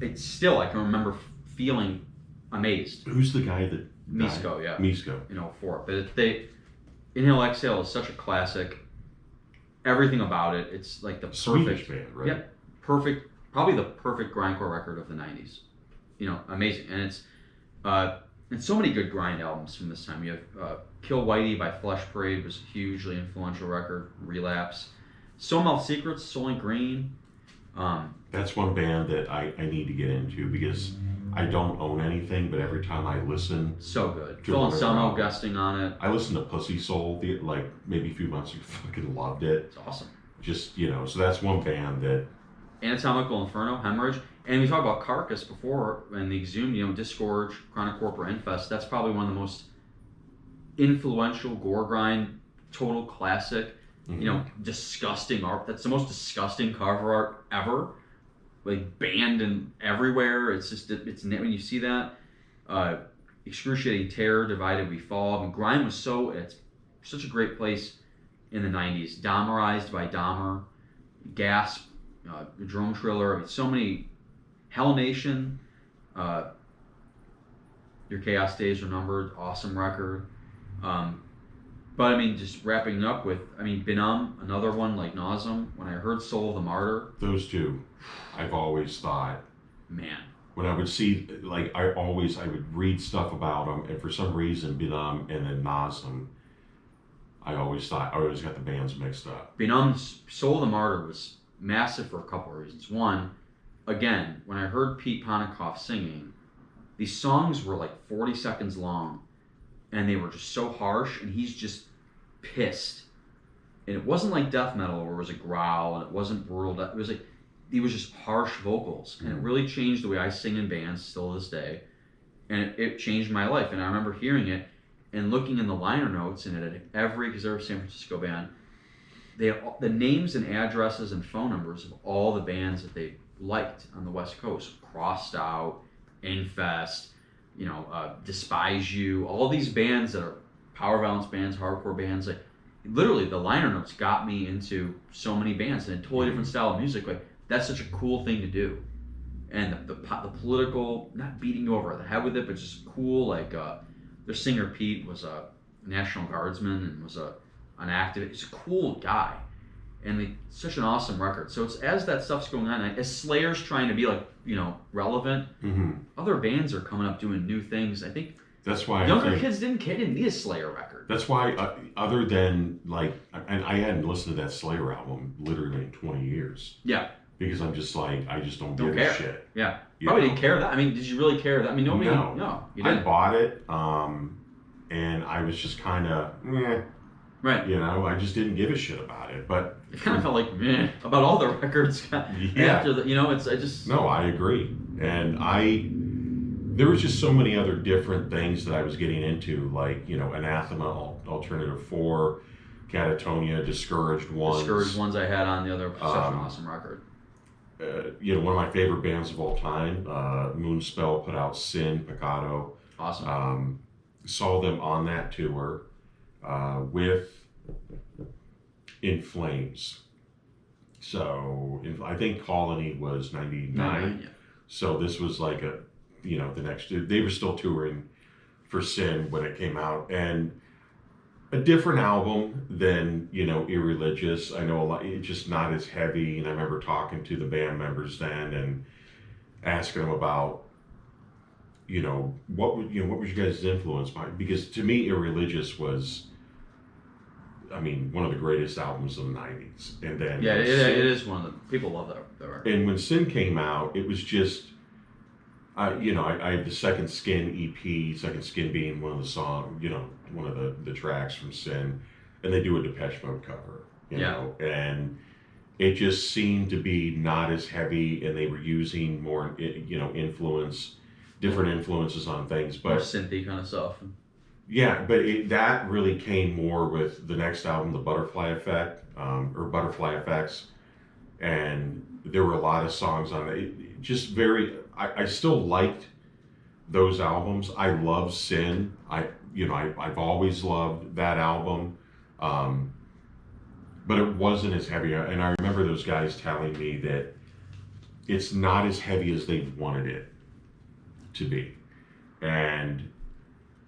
remember feeling amazed. Who's the guy that? Misko, yeah. Misko. For it. But Inhale Exhale is such a classic. Everything about it, it's like the perfect. Swedish band, right? Yep, perfect. Probably the perfect grindcore record of the '90s. Amazing, and it's and so many good grind albums from this time. You have Kill Whitey by Flesh Parade was a hugely influential record. Relapse, Soul Mouth Secrets, Soylent Green. That's one band that I need to get into because I don't own anything, but every time I listen, So good. To Phil one of their Anselmo albums. guesting on it. I listened to Pussy Soul like maybe a few months ago. Fucking loved it. It's awesome. Just so that's one band that Anatomical Inferno, Hemorrhage, and we talked about Carcass before, and the Exhumed, Disgorge, Chronic Corpora, Infest. That's probably one of the most influential gore grind, total classic. Disgusting art. That's the most disgusting cover art ever. Like banned and everywhere. It's just when you see that, excruciating terror, divided we fall. I mean, grime was it's such a great place in the '90s. Dahmerized by Dahmer, Gasp, Drone Triller. I mean, so many. Hell Nation, Your Chaos Days Are Numbered. Awesome record. But I mean, just wrapping up with, Benum, another one like Nauseam. When I heard Soul of the Martyr, those two, I've always thought, man. when I would see, like, I would read stuff about them, and for some reason, Benum and then Nauseam, I always got the bands mixed up. Benum's Soul of the Martyr was massive for a couple of reasons. One, again, when I heard Pete Ponikoff singing, these songs were like 40 seconds long, and they were just so harsh, and he's just pissed. And it wasn't like death metal where it was a growl, and it wasn't brutal. It was like, he was just harsh vocals, and it really changed the way I sing in bands still to this day. And it changed my life. And I remember hearing it and looking in the liner notes, and because they're a San Francisco band, they had the names and addresses and phone numbers of all the bands that they liked on the West Coast. Crossed Out, Infest, Despise You, all these bands that are power violence bands, hardcore bands. Like, literally, the liner notes got me into so many bands and a totally different style of music. Like, that's such a cool thing to do. And the political, not beating you over the head with it, but just cool. Like, their singer Pete was a National Guardsman and was an activist. He's a cool guy. And such an awesome record. So it's as that stuff's going on, as Slayer's trying to be relevant, other bands are coming up doing new things. I think that's why younger kids didn't need a Slayer record. That's why, other than and I hadn't listened to that Slayer album literally in 20 years. Yeah. Because I'm just like, I just don't give care. a shit. Yeah. Probably didn't care that. Did you really care that? Nobody. No, you didn't. I bought it, and I was just kind of, right. I just didn't give a shit about it. But it kind of felt like about all the records. After the, No, I agree, and there was just so many other different things that I was getting into, like Anathema, Alternative 4, Catatonia, Discouraged Ones. I had on the other. Such an awesome record. One of my favorite bands of all time, Moonspell, put out Sin, Pecado. Awesome. Saw them on that tour with In Flames. So I think Colony was 99. Yeah. So this was like the next, they were still touring for Sin when it came out, and a different album than Irreligious. I know a lot. It's just not as heavy. And I remember talking to the band members then and asking them about, what was your guys' influence by? Because to me, Irreligious was, one of the greatest albums of the '90s. And then it is one of the people love that record. And when Sin came out, it was just. I have the Second Skin EP, Second Skin being one of the songs, one of the tracks from Sin, and they do a Depeche Mode cover, and it just seemed to be not as heavy, and they were using more, different influences on things, but more synthy kind of stuff. Yeah, but that really came more with the next album, The Butterfly Effect, or Butterfly Effects, and there were a lot of songs on it. Just very. I still liked those albums. I love Sin. I've always loved that album, but it wasn't as heavy. And I remember those guys telling me that it's not as heavy as they wanted it to be, and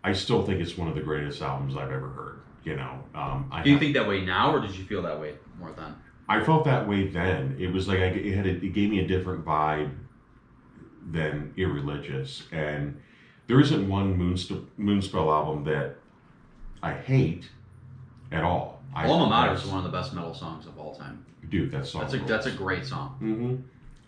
I still think it's one of the greatest albums I've ever heard. Do you think that way now, or did you feel that way more then? I felt that way then. It was like it gave me a different vibe than Irreligious, and there isn't one Moonspell album that I hate at all. Alma Mater is one of the best metal songs of all time. Dude, that song. That's a great song. Mm-hmm.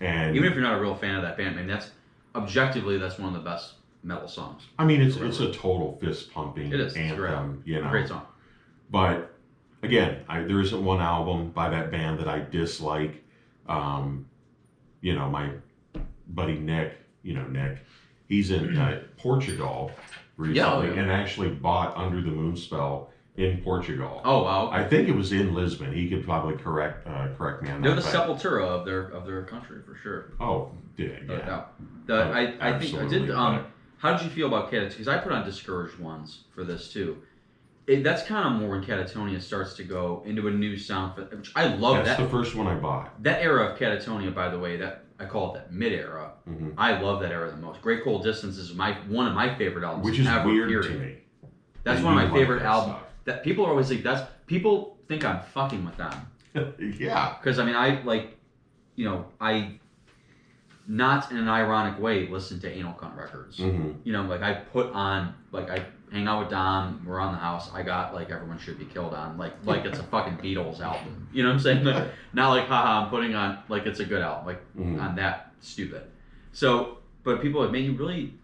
And even if you're not a real fan of that band, that's objectively, that's one of the best metal songs. I mean, it's a total fist pumping It is. anthem, you know. Great song. But again, there isn't one album by that band that I dislike. You know, my buddy Nick, he's in Portugal recently and actually bought Under the Moonspell in Portugal. Oh wow! I think it was in Lisbon. He could probably correct me on that. They're the Sepultura of their country for sure. Oh, yeah. I think I did. How did you feel about Catatonia? Because I put on Discouraged Ones for this too. That's kind of more when Catatonia starts to go into a new sound, which I love. That's the first one I bought. That era of Catatonia, by the way, that I call it that mid-era. Mm-hmm. I love that era the most. Great Cold Distance is one of my favorite albums. Which is ever, weird period. to me. That's one of my favorite albums. That people are always like, people think I'm fucking with them. Yeah. Because I mean, I not in an ironic way listen to Anal Cunt records. Mm-hmm. I put on, I hang out with Dom, we're on the house, I got Everyone Should Be Killed on, like it's a fucking Beatles album. You know what I'm saying? Not haha, I'm putting on, it's a good album, on that stupid. So, but people are like, man, you really,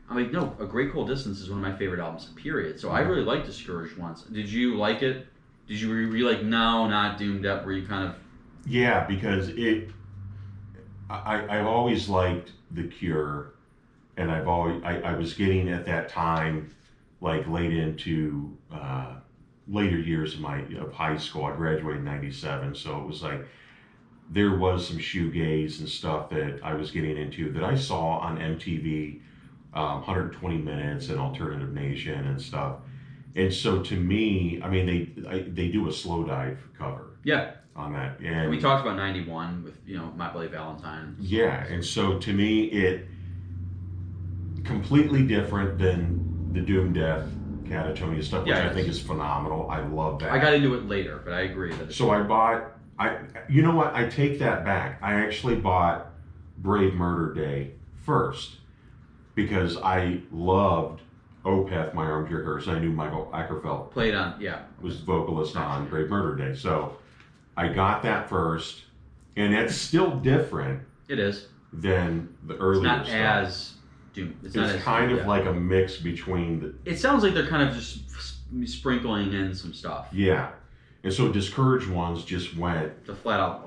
I'm like, no, A Great Cold Distance is one of my favorite albums, period. So I really like Discouraged Ones. Did you like it? Did you really no, not Doomed Up, where you kind of... Yeah, because I've always liked The Cure, and I was getting at that time, late into later years of high school. I graduated in '97, so it was there was some shoegaze and stuff that I was getting into that I saw on MTV, 120 Minutes and Alternative Nation and stuff. And so to me, I mean, they do a Slow Dive cover. Yeah. On that, and we talked about '91 with My Bloody Valentine. Yeah, and so to me, it completely different than the Doom Death Catatonia stuff, which I think is phenomenal. I love that. I got into it later, but I agree that. So I bought. You know what? I take that back. I actually bought Brave Murder Day first because I loved Opeth, My Armchair Hearse. I knew Michael Ackerfeld was vocalist on Brave Murder Day, so I got that first, and it's still different. It is than the earlier stuff. It's not as Doom. It's kind of like a mix between the. It sounds like they're kind of just sprinkling in some stuff. Yeah, and so Discouraged Ones just went the flat out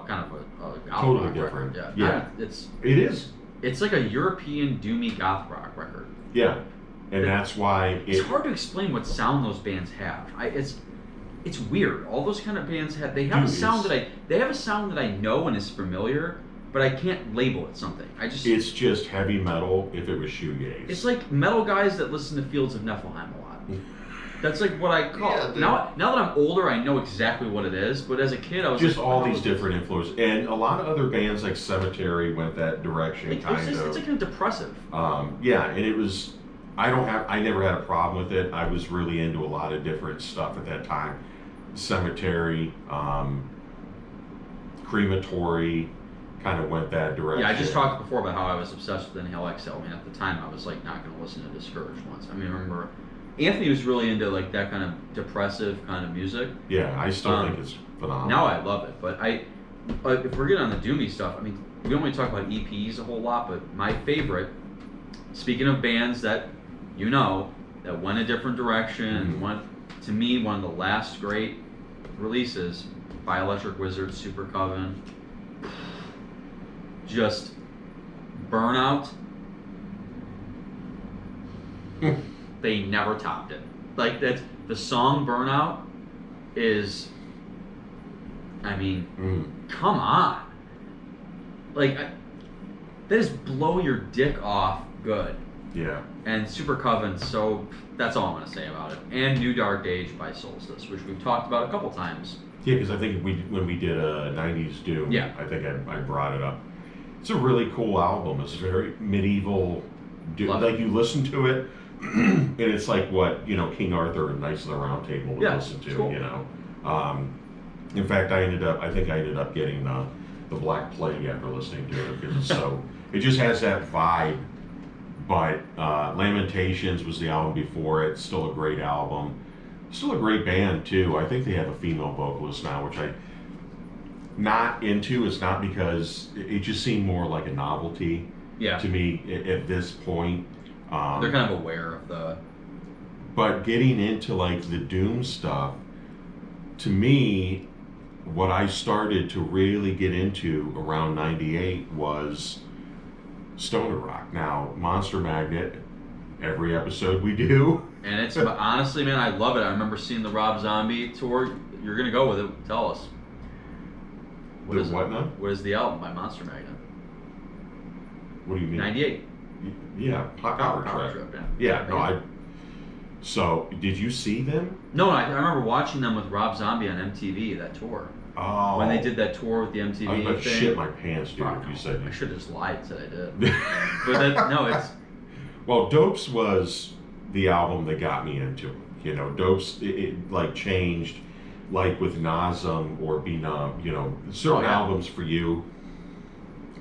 kind of a totally different. Record. Yeah. It is. It's like a European doomy goth rock record. Yeah, and that's why it's hard to explain what sound those bands have. It's weird. All those kind of bands have a sound that I know and is familiar, but I can't label it something. It's just heavy metal if it was shoegaze. It's like metal guys that listen to Fields of Nephilim a lot. That's what I call it. Now that I'm older, I know exactly what it is, but as a kid I was just all these different influences, and a lot of other bands like Cemetery went that direction. It's kind of depressive. Yeah, and it was. I never had a problem with it. I was really into a lot of different stuff at that time. Cemetery, Crematory, kind of went that direction. Yeah, I just talked before about how I was obsessed with Inhale Exhale. I mean, at the time, I was not going to listen to Discouraged Ones. I mean, I remember Anthony was really into that kind of depressive kind of music. Yeah, I still think it's phenomenal. Now I love it, but if we're getting on the doomy stuff, I mean, we don't really talk about EPs a whole lot, but my favorite, speaking of bands that that went a different direction, to me, one of the last great releases by Electric Wizard, Super Coven. Just Burnout. They never topped it. The song Burnout is, I mean, come on. That is blow your dick off good. Yeah. And Super Coven, so that's all I'm going to say about it. And New Dark Age by Solstice, which we've talked about a couple times. Yeah, because I think when we did a 90s Doom, I think I brought it up. It's a really cool album. It's very medieval. You listen to it, and it's like what, King Arthur and Knights of the Round Table would listen to, cool. In fact, I ended up getting the Black Plague after listening to it because it just has that vibe. But Lamentations was the album before it. Still a great album. Still a great band too. I think they have a female vocalist now, which I'm not into. It's not because it just seemed more like a novelty. Yeah. To me, at this point. They're kind of aware of the. But getting into like the doom stuff, to me, what I started to really get into around '98 was stoner rock. Now, Monster Magnet, every episode we do. And it's honestly, man, I love it. I remember seeing the Rob Zombie tour. You're gonna go with it. Tell us. What is what now? What is the album by Monster Magnet? What do you mean? '98. Yeah, Power Trip. Yeah, no, So, did you see them? No, I remember watching them with Rob Zombie on MTV, that tour. Oh. When they did that tour with the MTV I was about to thing. shit my pants, dude, if you said I that. should have just lied and said I did. But then, no, it's... Well, Dopes was the album that got me into it. You know, Dopes, it like changed, like with Nazem or Benum, you know, certain albums for you.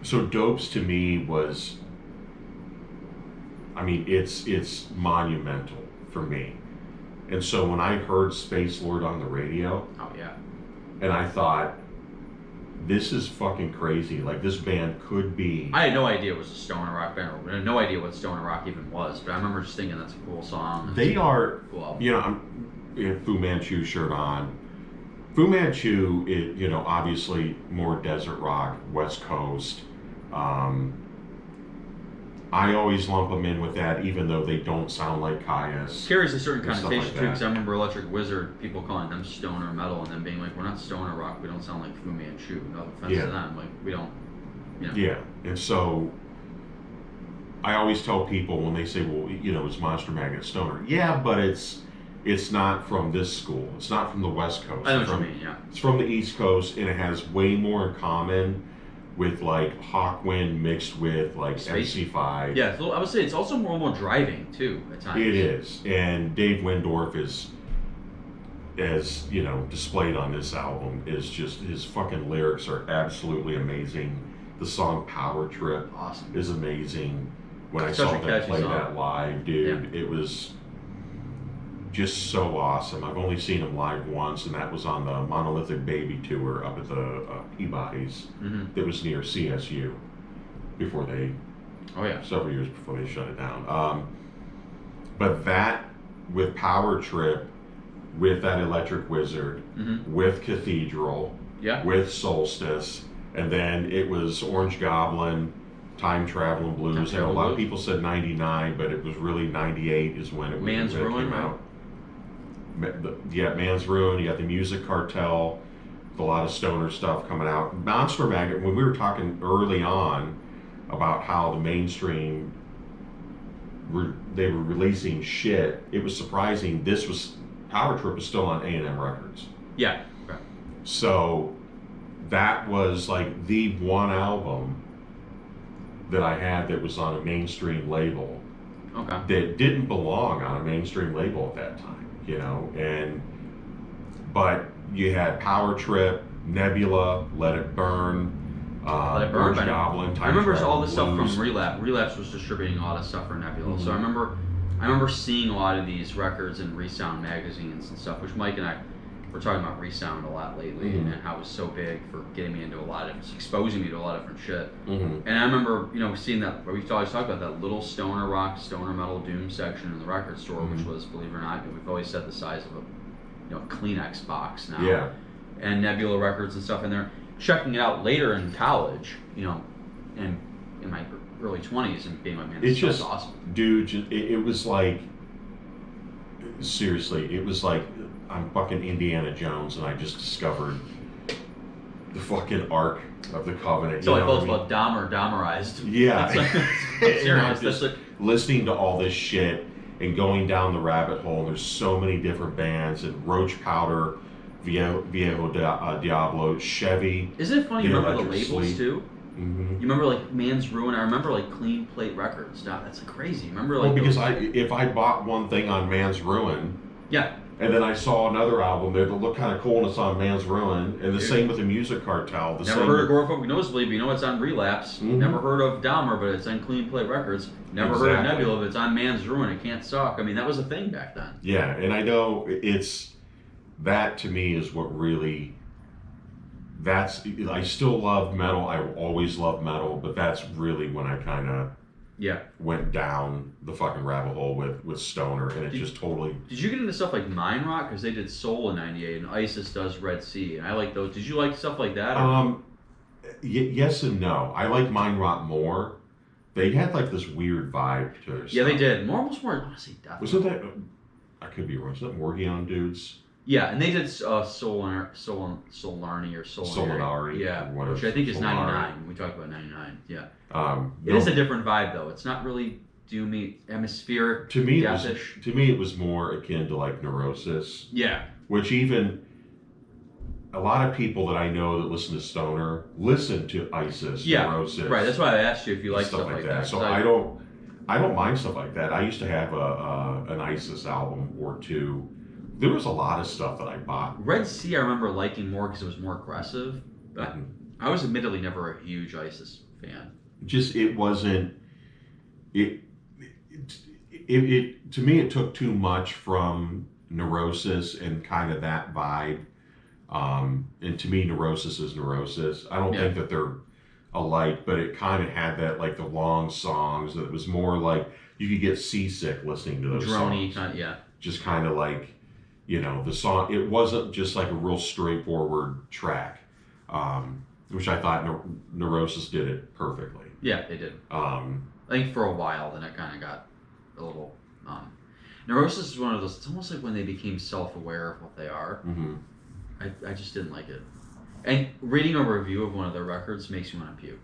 So Dopes to me was, I mean, it's monumental for me. And so when I heard Space Lord on the radio, oh yeah, and I thought, this is fucking crazy. Like, this band could be. I had no idea it was a stoner rock band. I had no idea what stoner rock even was. But I remember just thinking that's a cool song. They are, cool. You know, we have Fu Manchu shirt on. Fu Manchu, you know, obviously more desert rock, West Coast. I always lump them in with that, even though they don't sound like Caius. Carries a certain connotation like too, because I remember Electric Wizard, people calling them stoner metal, and then being like, we're not stoner rock, we don't sound like Fu Manchu. No offense to them, like, we don't, you know. Yeah, and so I always tell people when they say, well, you know, it's Monster Magnet stoner. Yeah, but it's not from this school. It's not from the West Coast. I know what you mean, yeah. It's from the East Coast, and it has way more in common with like Hawkwind mixed with like MC5. Yeah, so I would say it's also more driving too at times. It is, and Dave Windorf is, as you know, displayed on this album, is just, his fucking lyrics are absolutely amazing. The song Power Trip awesome. Is amazing. When I Such saw a them catchy play song. that live, dude, Yeah. It was just so awesome. I've only seen them live once, and that was on the Monolithic Baby tour up at the Peabody's. Mm-hmm. That was near CSU before they, several years before they shut it down. But that, with Power Trip, with that Electric Wizard, with Cathedral, with Solstice, and then it was Orange Goblin, Time Traveling Blues, and a lot of people said 99, but it was really 98 is when it Man's Ruin, came out. Yeah, Man's Ruin, you got the Music Cartel, a lot of stoner stuff coming out. Monster Magnet, when we were talking early on about how the mainstream, they were releasing shit, it was surprising Power Trip was still on A&M Records. Yeah. Right. So that was like the one album that I had that was on a mainstream label that didn't belong on a mainstream label at that time, you know. But you had Power Trip, Nebula, Let It Burn, Orange Goblin, Time I remember Traveling all the stuff Blues. from Relapse. Relapse was distributing a lot of stuff for Nebula. So I remember seeing a lot of these records in Resound magazines and stuff, which Mike and I were talking about Resound a lot lately, and how it was so big for getting me into a lot of, exposing me to a lot of different shit. And I remember, you know, seeing that, we've always talked about that little stoner rock, stoner metal doom section in the record store, which was, believe it or not, we've always said the size of a, you know, Kleenex box now. Yeah. And Nebula records and stuff in there. Checking it out later in college, you know, and in my early 20s, and being like, man, this is awesome. Dude, it was like, seriously, it was like, I'm fucking Indiana Jones, and I just discovered the fucking Ark of the Covenant. So I felt about Dahmerized. Yeah. That's like, listening to all this shit and going down the rabbit hole, and there's so many different bands, and Roach Powder, Viejo Diablo, Chevy. Isn't it funny? You remember the labels Sleep. too? Mm-hmm. You remember like Man's Ruin? I remember like Clean Plate Records. Now that's like crazy. You remember like? Well, because if I bought one thing on Man's Ruin, and then I saw another album that looked kind of cool, and it's on Man's Ruin, and the same with the Music Cartel. Never heard of Agoraphobic Nosebleed, but you know it's on Relapse. Never heard of Dahmer, but it's on Clean Plate Records. Never heard of Nebula, but it's on Man's Ruin. It can't suck. I mean, that was a thing back then. Yeah, and I know that to me is what really I still love metal. I always loved metal, but that's really when I kind of went down the fucking rabbit hole with stoner, and it just totally. Did you get into stuff like Mine Rock? Because they did Soul in '98, and ISIS does Red Sea, and I like those. Did you like stuff like that? Yes and no. I like Mind Rot more. They had like this weird vibe to their Yeah, stuff. they did. Almost more. I want to say death. Wasn't that? I could be wrong. Was that Morgion dudes? Yeah, and they did Solanari or Solanari. Yeah, which I think is '99. We talked about '99. Yeah. It is a different vibe though. It's not really doomy, atmospheric, to me. deathish. To me, it was more akin to like Neurosis. Yeah. Which even a lot of people that I know that listen to stoner listen to ISIS, Neurosis. Right. That's why I asked you if you like stuff like that. So I don't mind stuff like that. I used to have an ISIS album or two. There was a lot of stuff that I bought. Red Sea, I remember liking more because it was more aggressive. But I was admittedly never a huge ISIS fan. Just it wasn't. It to me it took too much from Neurosis and kind of that vibe. And to me, Neurosis is Neurosis. I don't think that they're alike, but it kind of had that like the long songs that it was more like you could get seasick listening to those Droney, songs. Just kind of like, the song. It wasn't just like a real straightforward track, which I thought Neurosis did it perfectly. Yeah, they did. I think for a while, then it kind of got a little. Neurosis is one of those. It's almost like when they became self-aware of what they are. Mm-hmm. I just didn't like it. And reading a review of one of their records makes me want to puke.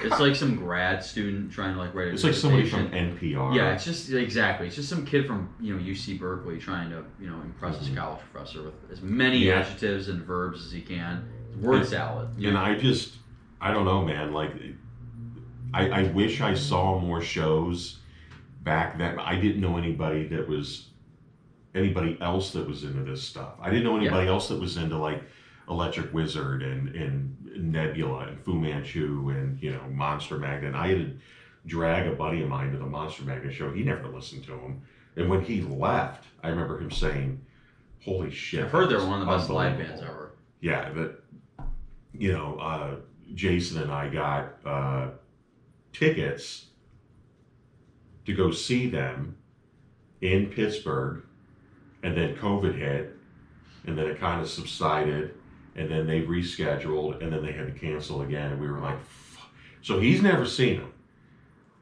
It's like some grad student trying to like write a It's like somebody from NPR. Yeah, it's just exactly. It's just some kid from UC Berkeley trying to impress his college professor with as many adjectives and verbs as he can. Word salad. And I don't know, man. Like, I wish I saw more shows back then. I didn't know anybody else that was into this stuff. I didn't know anybody else that was into like Electric Wizard and Nebula and Fu Manchu and Monster Magnet. I had to drag a buddy of mine to the Monster Magnet show. He never listened to him, and when he left, I remember him saying, "Holy shit!" I've heard they're one of the best live bands ever. Yeah, that Jason and I got tickets to go see them in Pittsburgh. And then COVID hit, and then it kind of subsided, and then they rescheduled, and then they had to cancel again, and we were like, fuck. So he's never seen him.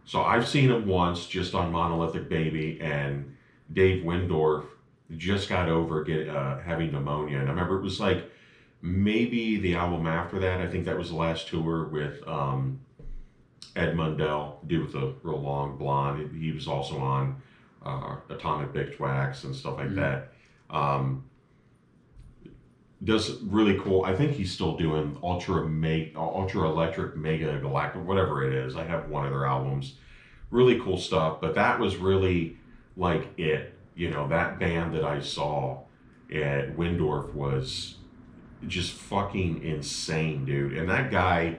So I've seen him once just on Monolithic Baby, and Dave Windorf just got over having pneumonia, and I remember it was like maybe the album after that. I think that was the last tour with Ed Mundell, dude with the real long blonde. He was also on Atomic Bictwax and stuff like that. Does really cool. I think he's still doing Ultra Electric Mega Galactic, whatever it is. I have one of their albums. Really cool stuff. But that was really like it. That band that I saw at Windorf was just fucking insane, dude. And that guy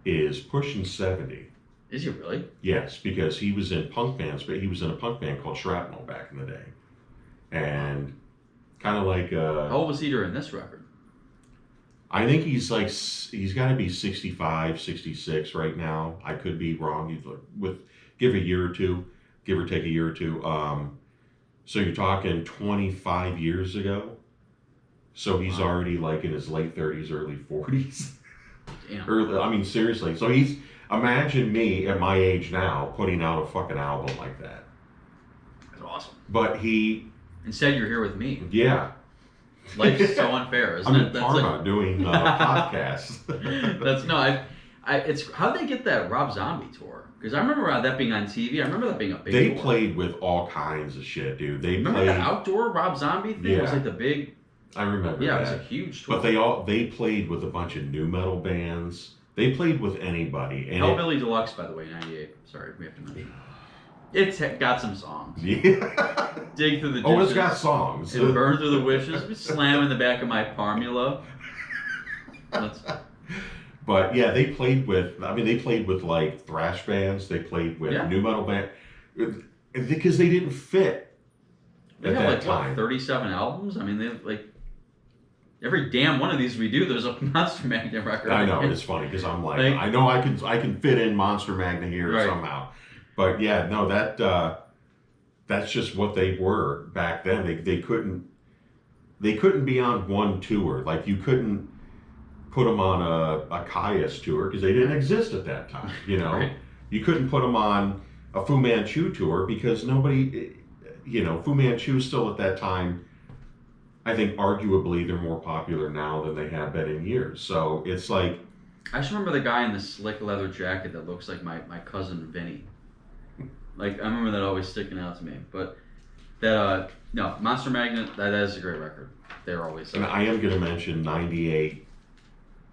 is pushing 70. Is he really? Yes, because he was in punk bands, but he was in a punk band called Shrapnel back in the day. And kind of like... How old was he during this record? I think he's got to be 65, 66 right now. I could be wrong. Give a year or two, give or take a year or two. So you're talking 25 years ago. So he's already like in his late 30s, early 40s. Damn. Seriously. So imagine me at my age now putting out a fucking album like that. That's awesome. But instead you're here with me. Yeah. Life's so unfair, isn't I'm it? in Parma doing podcasts. It's how'd they get that Rob Zombie tour? Because I remember that being on TV. I remember that being a big They tour. played with all kinds of shit, dude. Remember the outdoor Rob Zombie thing? Yeah. It was like the big... I remember that. Yeah, it was a huge tour. But they played with a bunch of new metal bands. They played with anybody. And Hellbilly Deluxe, by the way, 98. Sorry, we have to mention. It's got some songs. Yeah. Dig Through the Dishes. Oh, it's got songs. And Burn Through the Wishes. Slam in the Back of My Parmula. But yeah, they played with like thrash bands. They played with new metal bands. Because they didn't fit They at have that like, time. what, 37 albums? I mean, they have like... every damn one of these we do, there's a Monster Magnet record. I know, it's funny because I'm like, Like- I know I can fit in Monster Magna here Right. somehow, but yeah, no, that's just what they were back then. They couldn't be on one tour. Like you couldn't put them on a Caius tour because they didn't exist at that time. You know, Right. you couldn't put them on a Fu Manchu tour because nobody, you know, Fu Manchu still at that time. I think arguably they're more popular now than they have been in years. So it's like, I just remember the guy in the slick leather jacket that looks like my cousin Vinny. Like, I remember that always sticking out to me. But that, no, Monster Magnet, that is a great record. They're always. and I am going to mention '98.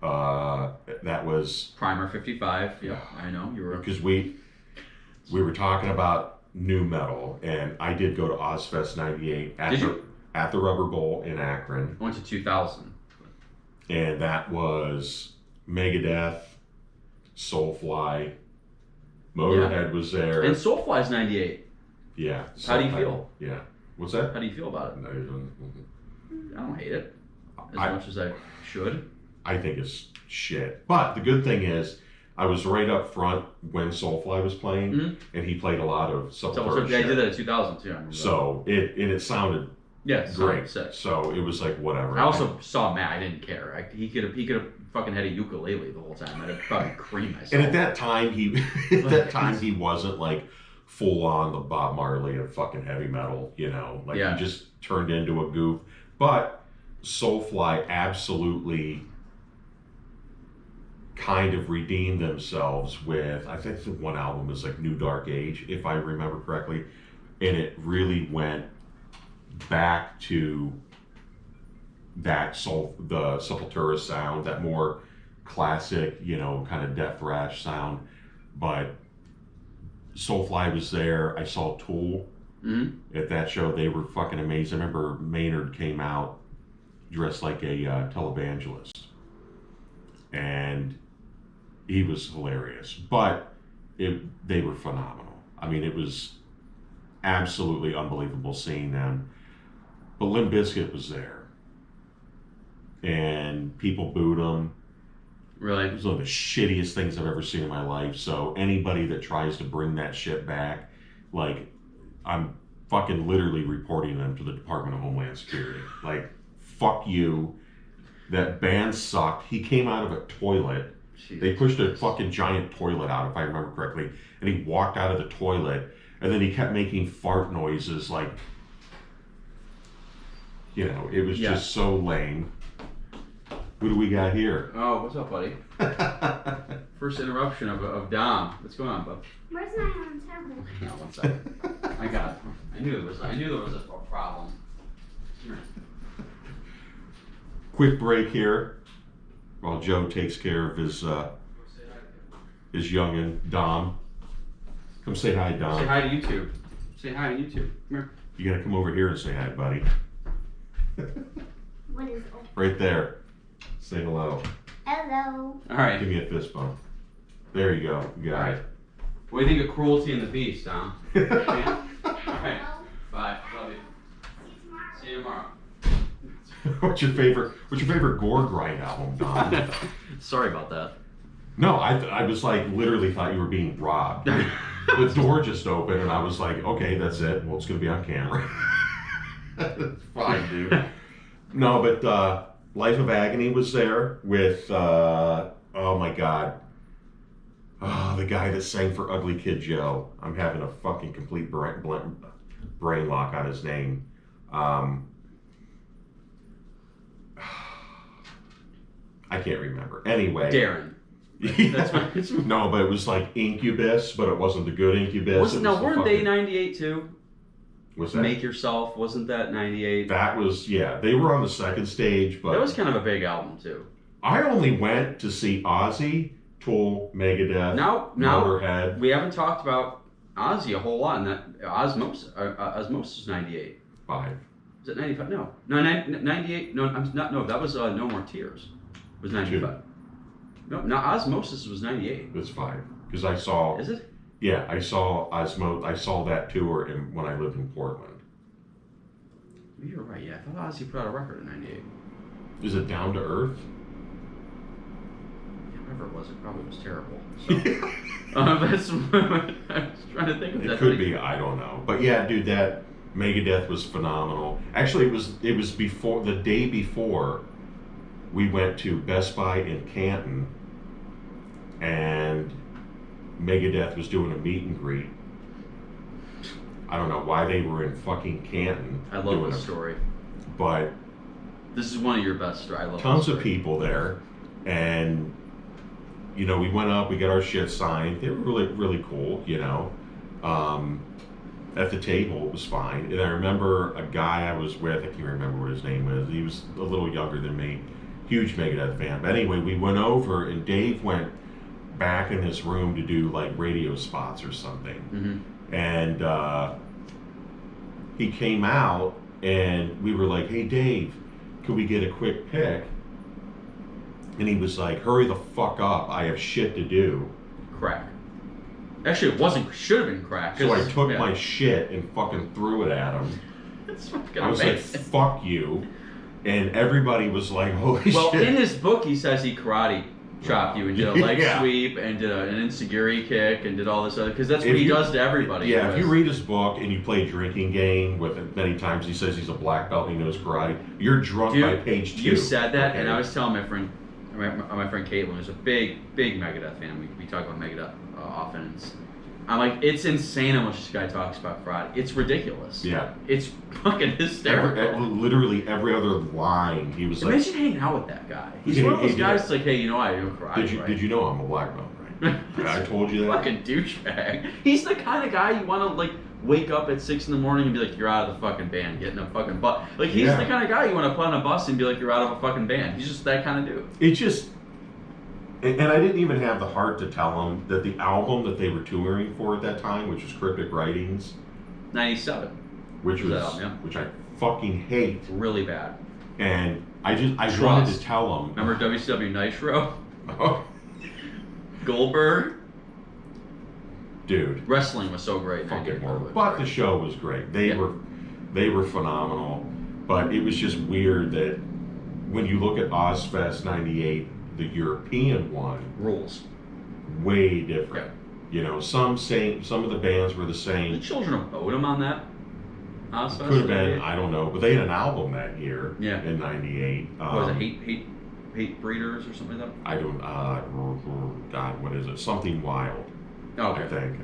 That was Primer 55. Yeah, I know. You were. because we were talking about new metal, and I did go to Ozfest '98 at the Rubber Bowl in Akron. I went to 2000. And that was Megadeth, Soulfly, Motorhead was there. And Soulfly's 98. Yeah. How do you Soulfly- feel? Yeah. What's that? How do you feel about it? I don't hate it as much as I should. I think it's shit. But the good thing is, I was right up front when Soulfly was playing, and he played a lot of So Sepultura yeah, I shit. did that in 2000 too. I remember So it sounded that. Yeah, great. Sick. So it was like whatever. I also saw Matt. I didn't care. He could have fucking had a ukulele the whole time. I'd have probably creamed myself. And at that time, he wasn't like full on the Bob Marley of fucking heavy metal. You know, like Yeah. he just turned into a goof. But Soulfly absolutely kind of redeemed themselves with, I think the one album was like New Dark Age, if I remember correctly, and it really went back to that the Sepultura sound, that more classic, you know, kind of death thrash sound. But Soulfly was there. I saw Tool at that show. They were fucking amazing. I remember Maynard came out dressed like a televangelist, and he was hilarious. But they were phenomenal. I mean, it was absolutely unbelievable seeing them. But Limp Bizkit was there, and people booed them. Really? It was one of the shittiest things I've ever seen in my life. So anybody that tries to bring that shit back, like, I'm fucking literally reporting them to the Department of Homeland Security. Like, fuck you. That band sucked. He came out of a toilet. Jesus. They pushed a fucking giant toilet out, if I remember correctly, and he walked out of the toilet, and then he kept making fart noises, like, you know, it was just so lame. Who do we got here? Oh, what's up, buddy? First interruption of Dom. What's going on, bub? Where's my own tablet? No, one second. I got it. I knew there was a problem. Here. Quick break here while Joe takes care of his youngin' Dom. Come say hi, Dom. Say hi to YouTube. Say hi to YouTube. Come here. You gotta come over here and say hi, buddy. What is oh, Right there. Say hello. hello? All right. Give me a fist bump. There you go. You got it. What do you think of Cruelty and the Beast, Dom? All right. Bye. Love you. See you tomorrow. What's your favorite gore grind album, Dom? Sorry about that. No, I was like literally thought you were being robbed. The door just opened and I was like, okay, that's it. Well, it's gonna be on camera. It's fine, dude. No, but Life of Agony was there with oh my god. Oh, the guy that sang for Ugly Kid Joe. I'm having a fucking complete brain lock on his name. I can't remember. Anyway. Darren. Yeah. That's my. No, but it was like Incubus, but it wasn't the good Incubus. Weren't they 98 too? Was that? Make Yourself, wasn't that 98? That was, yeah. They were on the second stage, but That was kind of a big album too. I only went to see Ozzy, Tool, Megadeth, Now Motorhead. we haven't talked about Ozzy a whole lot, and that Osmosis was 98. 5. Is it 95? No, 98. No, I'm not. No, that was No More Tears. Was 95. No, Osmosis was 98. It's 5 because I saw. Is it? Yeah, I saw I saw that tour when I lived in Portland. You're right. Yeah, I thought Ozzy put out a record in 98. Is it Down to Earth? Yeah, whatever it probably was terrible. So. That's I was trying to think of that. It could be, I don't know. But yeah, dude, that Megadeth was phenomenal. Actually, it was before the day before we went to Best Buy in Canton, and Megadeth was doing a meet and greet. I don't know why they were in fucking Canton. I love this story. But this is one of your best stories. I love tons of people there, and you know, we went up, we got our shit signed. They were really, really cool, you know. At the table, it was fine. And I remember a guy I was with, I can't remember what his name was. He was a little younger than me, huge Megadeth fan. But anyway, we went over, and Dave went back in this room to do like radio spots or something. Mm-hmm. And he came out, and we were like, "Hey, Dave, could we get a quick pic?" And he was like, "Hurry the fuck up, I have shit to do." Crack. Actually, it wasn't. Should have been crack. So I took my shit and fucking threw it at him. It's fucking I was amazing. like, "Fuck you," and everybody was like, "Holy shit!" Well, in his book, he says he karate chopped you and did a leg Yeah. sweep and did an insecurity kick and did all this other, because that's what he does to everybody. Yeah, if you read his book and you play drinking game with it many times, he says he's a black belt and he knows karate. You're drunk by page 2. You said that, okay? and I was telling my friend Caitlin, who's a big Megadeth fan. We talk about Megadeth often. I'm like, it's insane how much this guy talks about karate. It's ridiculous. Yeah. It's fucking hysterical. Literally every other line, he was like... Imagine hanging out with that guy. He's one of those guys that's like, hey, you know I do karate, right? Did you know I'm a black belt, right? I told you that? Fucking douchebag. He's the kind of guy you want to, like, wake up at 6 in the morning and be like, you're out of the fucking band, get in a fucking bus. Like, he's the kind of guy you want to put on a bus and be like, you're out of a fucking band. He's just that kind of dude. It just... And I didn't even have the heart to tell him that the album that they were touring for at that time, which was Cryptic Writings, 97. which I fucking hate. Really bad. And I wanted to tell him. Remember WCW Nitro? Goldberg? Dude. Wrestling was so great. Fucking horrible. But the show was great. They were phenomenal. But it was just weird that when you look at Ozfest 98, the European one rules way different. Yeah. You know, some of the bands were the same. The Children of Bodom on that. Could have been, I don't know, but they had an album that year. Yeah. In '98. Was it Hate Breeders or something like that? I don't. God, what is it? Something Wild. Oh, okay. I think.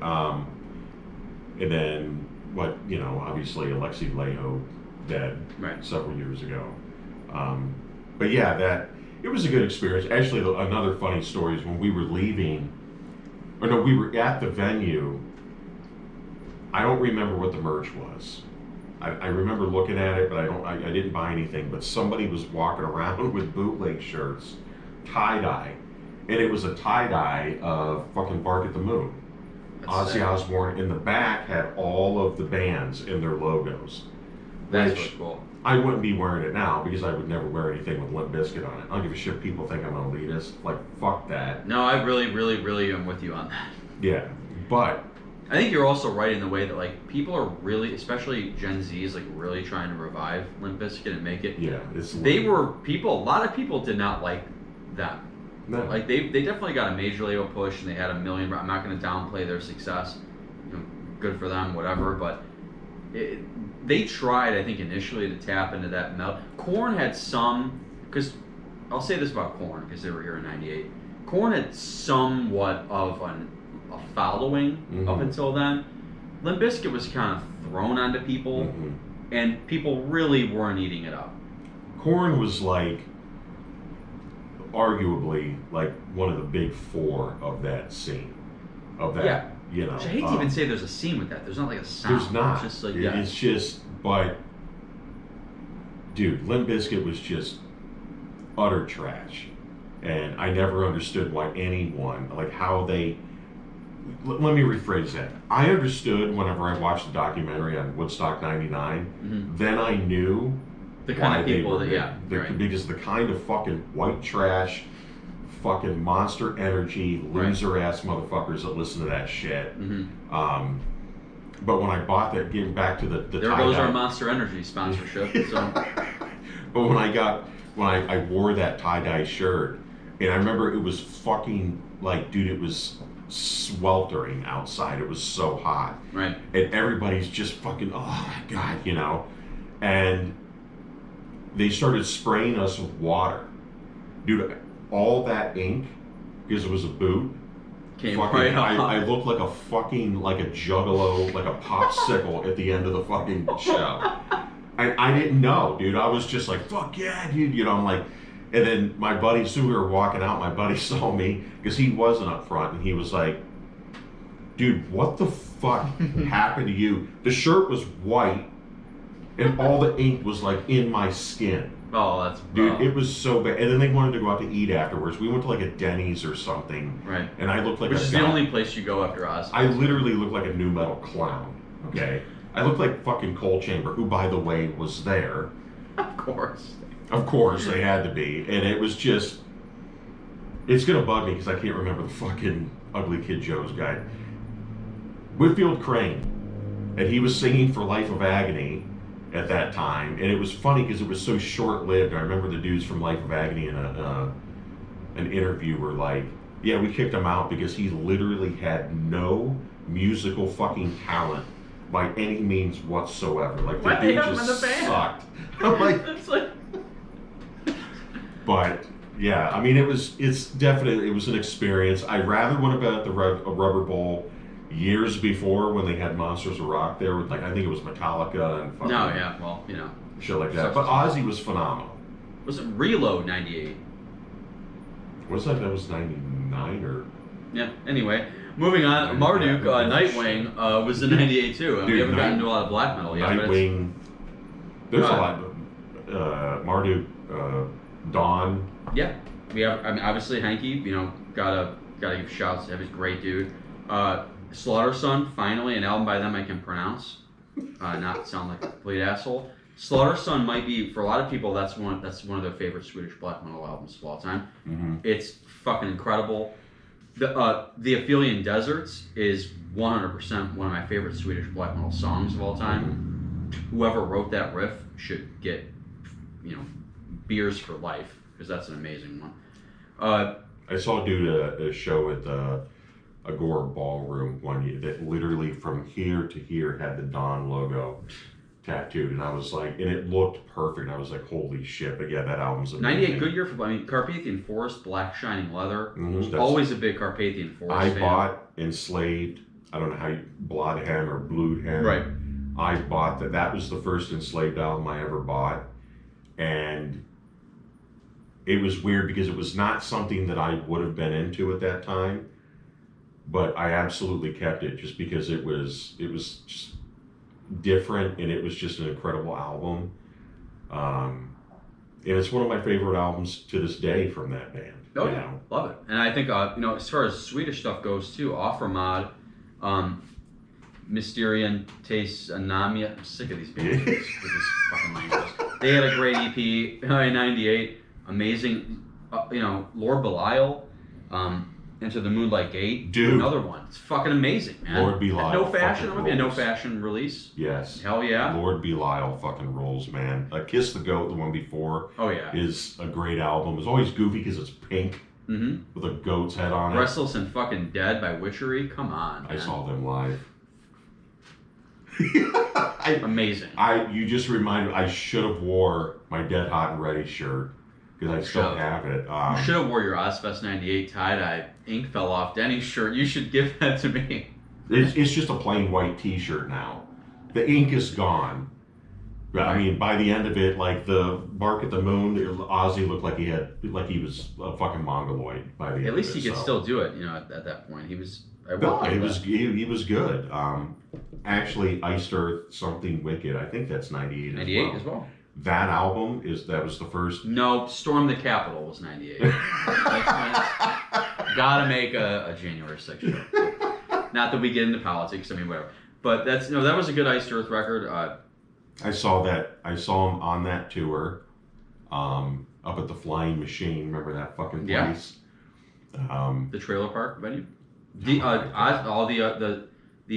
And then obviously Alexi Laiho dead several years ago. But yeah, it was a good experience. Actually, another funny story is when we were leaving, we were at the venue. I don't remember what the merch was. I remember looking at it, but I didn't buy anything. But somebody was walking around with bootleg shirts, tie-dye, and it was a tie-dye of fucking Bark at the Moon. Ozzy Osbourne in the back had all of the bands in their logos. That's really cool. I wouldn't be wearing it now because I would never wear anything with Limp Bizkit on it. I don't give a shit if people think I'm an elitist. Like, fuck that. No, I really, really, really am with you on that. Yeah, but... I think you're also right in the way that, like, people are really, especially Gen Z, is, like, really trying to revive Limp Bizkit and make it... Yeah, it's... a lot of people did not like them. No. Like, they definitely got a major label push, and they had a million... I'm not going to downplay their success. Good for them, whatever, but... They tried, I think, initially to tap into that metal. Korn had some, because I'll say this about Korn, because they were here in '98. Korn had somewhat of a following up until then. Limp Bizkit was kind of thrown onto people, and people really weren't eating it up. Korn was like, arguably, like one of the big four of that scene. Of that. Yeah. Which I hate to even say there's a scene with that. There's not like a sound. There's not. It's just like, It's just, but, dude, Limp Bizkit was just utter trash. And I never understood why anyone, like how they, let me rephrase that. I understood whenever I watched the documentary on Woodstock 99, then I knew the kind of people because the kind of fucking white trash, fucking Monster Energy, loser ass motherfuckers that listen to that shit. But when I bought that, getting back to the there goes our Monster Energy sponsorship. So. But when when I wore that tie-dye shirt, and I remember it was fucking like, dude, it was sweltering outside. It was so hot. Right. And everybody's just fucking, oh my God, you know? And they started spraying us with water. Dude, all that ink, because it was a boot, Came fucking, right off. I looked like a fucking, like a juggalo, like a popsicle at the end of the fucking show. I didn't know, dude. I was just like, fuck yeah, dude. You know, I'm like, and then my buddy, so we were walking out, my buddy saw me, because he wasn't up front, and he was like, dude, what the fuck happened to you? The shirt was white, and all the ink was like in my skin. Oh, that's Dude, it was so bad. And then they wanted to go out to eat afterwards. We went to like a Denny's or something. Right. And I looked like Which a is guy. the only place you go after Oz. I literally looked like a new metal clown. Okay. I looked like fucking Coal Chamber, who, by the way, was there. Of course. Of course, they had to be. And it was just, it's gonna bug me because I can't remember the fucking Ugly Kid Joe's guy. Whitfield Crane, and he was singing for Life of Agony at that time, and it was funny because it was so short-lived. I remember the dudes from Life of Agony in an interview were like, yeah, we kicked him out because he literally had no musical fucking talent by any means whatsoever. Like, the Why'd they dude have him in just the band? sucked. I'm like, It's like, but yeah, I mean, it was an experience. I rather would have been at the Rubber Bowl years before when they had Monsters of Rock there with, like, I think it was Metallica and fucking no, yeah, well, you know. shit like that. But Ozzy was phenomenal. Was it Reload 98? Was that was 99 or? Yeah, anyway. Moving on, Marduk, Nightwing, was in 98 too. And we Dude, haven't gotten into a lot of black metal yet. Nightwing. There's a lot. Marduk, Dawn. Yeah, we have. I mean, obviously Hanky. You know, gotta give shouts to him. He's a great dude. Slaughter Son, finally an album by them I can pronounce, not sound like a complete asshole. Slaughter Son might be, for a lot of people, that's one of their favorite Swedish black metal albums of all time. Mm-hmm. It's fucking incredible. The Aphelion Deserts is 100% one of my favorite Swedish black metal songs of all time. Mm-hmm. Whoever wrote that riff should get, you know, beers for life, because that's an amazing one. I saw a dude a show at the Agora Ballroom one year that literally from here to here had the Dawn logo tattooed, and I was like, and it looked perfect. I was like, holy shit! But yeah, that album's amazing. 98, good year for, I mean, Carpathian Forest, Black Shining Leather. Mm-hmm. Always a big Carpathian Forest I fan. bought Enslaved. I don't know how you Bloodhem or Bloodhem. Right. I bought that. That was the first Enslaved album I ever bought, and it was weird because it was not something that I would have been into at that time, but I absolutely kept it just because it was just different, and it was just an incredible album. And it's one of my favorite albums to this day from that band. Oh you yeah, know? love it. And I think you know, as far as Swedish stuff goes too, Offermod, Mysterian Taste Anamia. I'm sick of these bands with this fucking language. They had a great EP in '98. Amazing, you know, Lord Belial, Into the Moonlight Gate. Dude. Another one. It's fucking amazing, man. Lord Belial No fashion. fucking That would be a no rules. fashion release. Yes. Hell yeah. Lord Belial fucking rolls, man. Kiss the Goat, the one before, Oh yeah. is a great album. It's always goofy because it's pink Mm-hmm. with a goat's head on it. Restless and fucking Dead by Witchery. Come on, man. I saw them live. Amazing. You just reminded me, I should have wore my Dead Hot and Ready shirt because I still Should've. have it. You should have wore your Ozfest 98 tie-dye ink fell off Denny's shirt. You should give that to me. It's just a plain white T-shirt now. The ink is gone. But, I mean, by the end of it, like the Bark at the Moon, Ozzy looked like he was a fucking mongoloid by the end. At least of he it, could so. still do it, you know, at that point. He was... No, he was good. Actually, Iced Earth, Something Wicked. I think that's 98 as well. That album that was the first. No, Storm the Capitol was 98. Gotta make a January 6th show. Not that we get into politics, I mean, whatever. But that was a good Iced Earth record. I saw him on that tour, up at the Flying Machine. Remember that fucking place? Yeah. The trailer park venue. The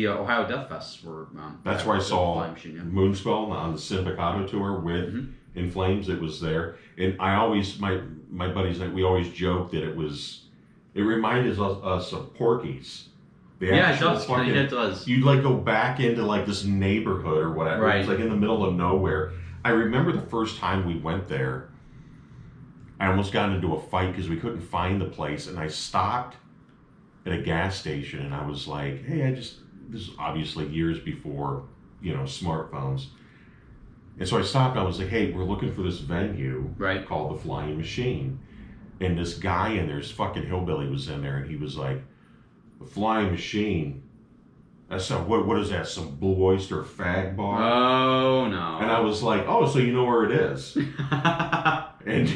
Ohio Death Fests were. That's where I saw Flying Machine, yeah. Moonspell on the Sindicato tour with In Flames, it was there. And I always, my buddies, we always joke that it reminded us of Porky's. The Yeah, it actual does. fucking- Yeah, it does. You'd like go back into like this neighborhood or whatever. Right. It's like in the middle of nowhere. I remember the first time we went there, I almost got into a fight because we couldn't find the place, and I stopped at a gas station, and I was like, "Hey, this is obviously years before, smartphones." And so I stopped, and I was like, "Hey, we're looking for this venue Right. called the Flying Machine." And this guy in there, this fucking hillbilly was in there, and he was like, "The Flying Machine? That's what is that, some Blue Oyster fag bar?" Oh, no. And I was like, "Oh, so you know where it is?" And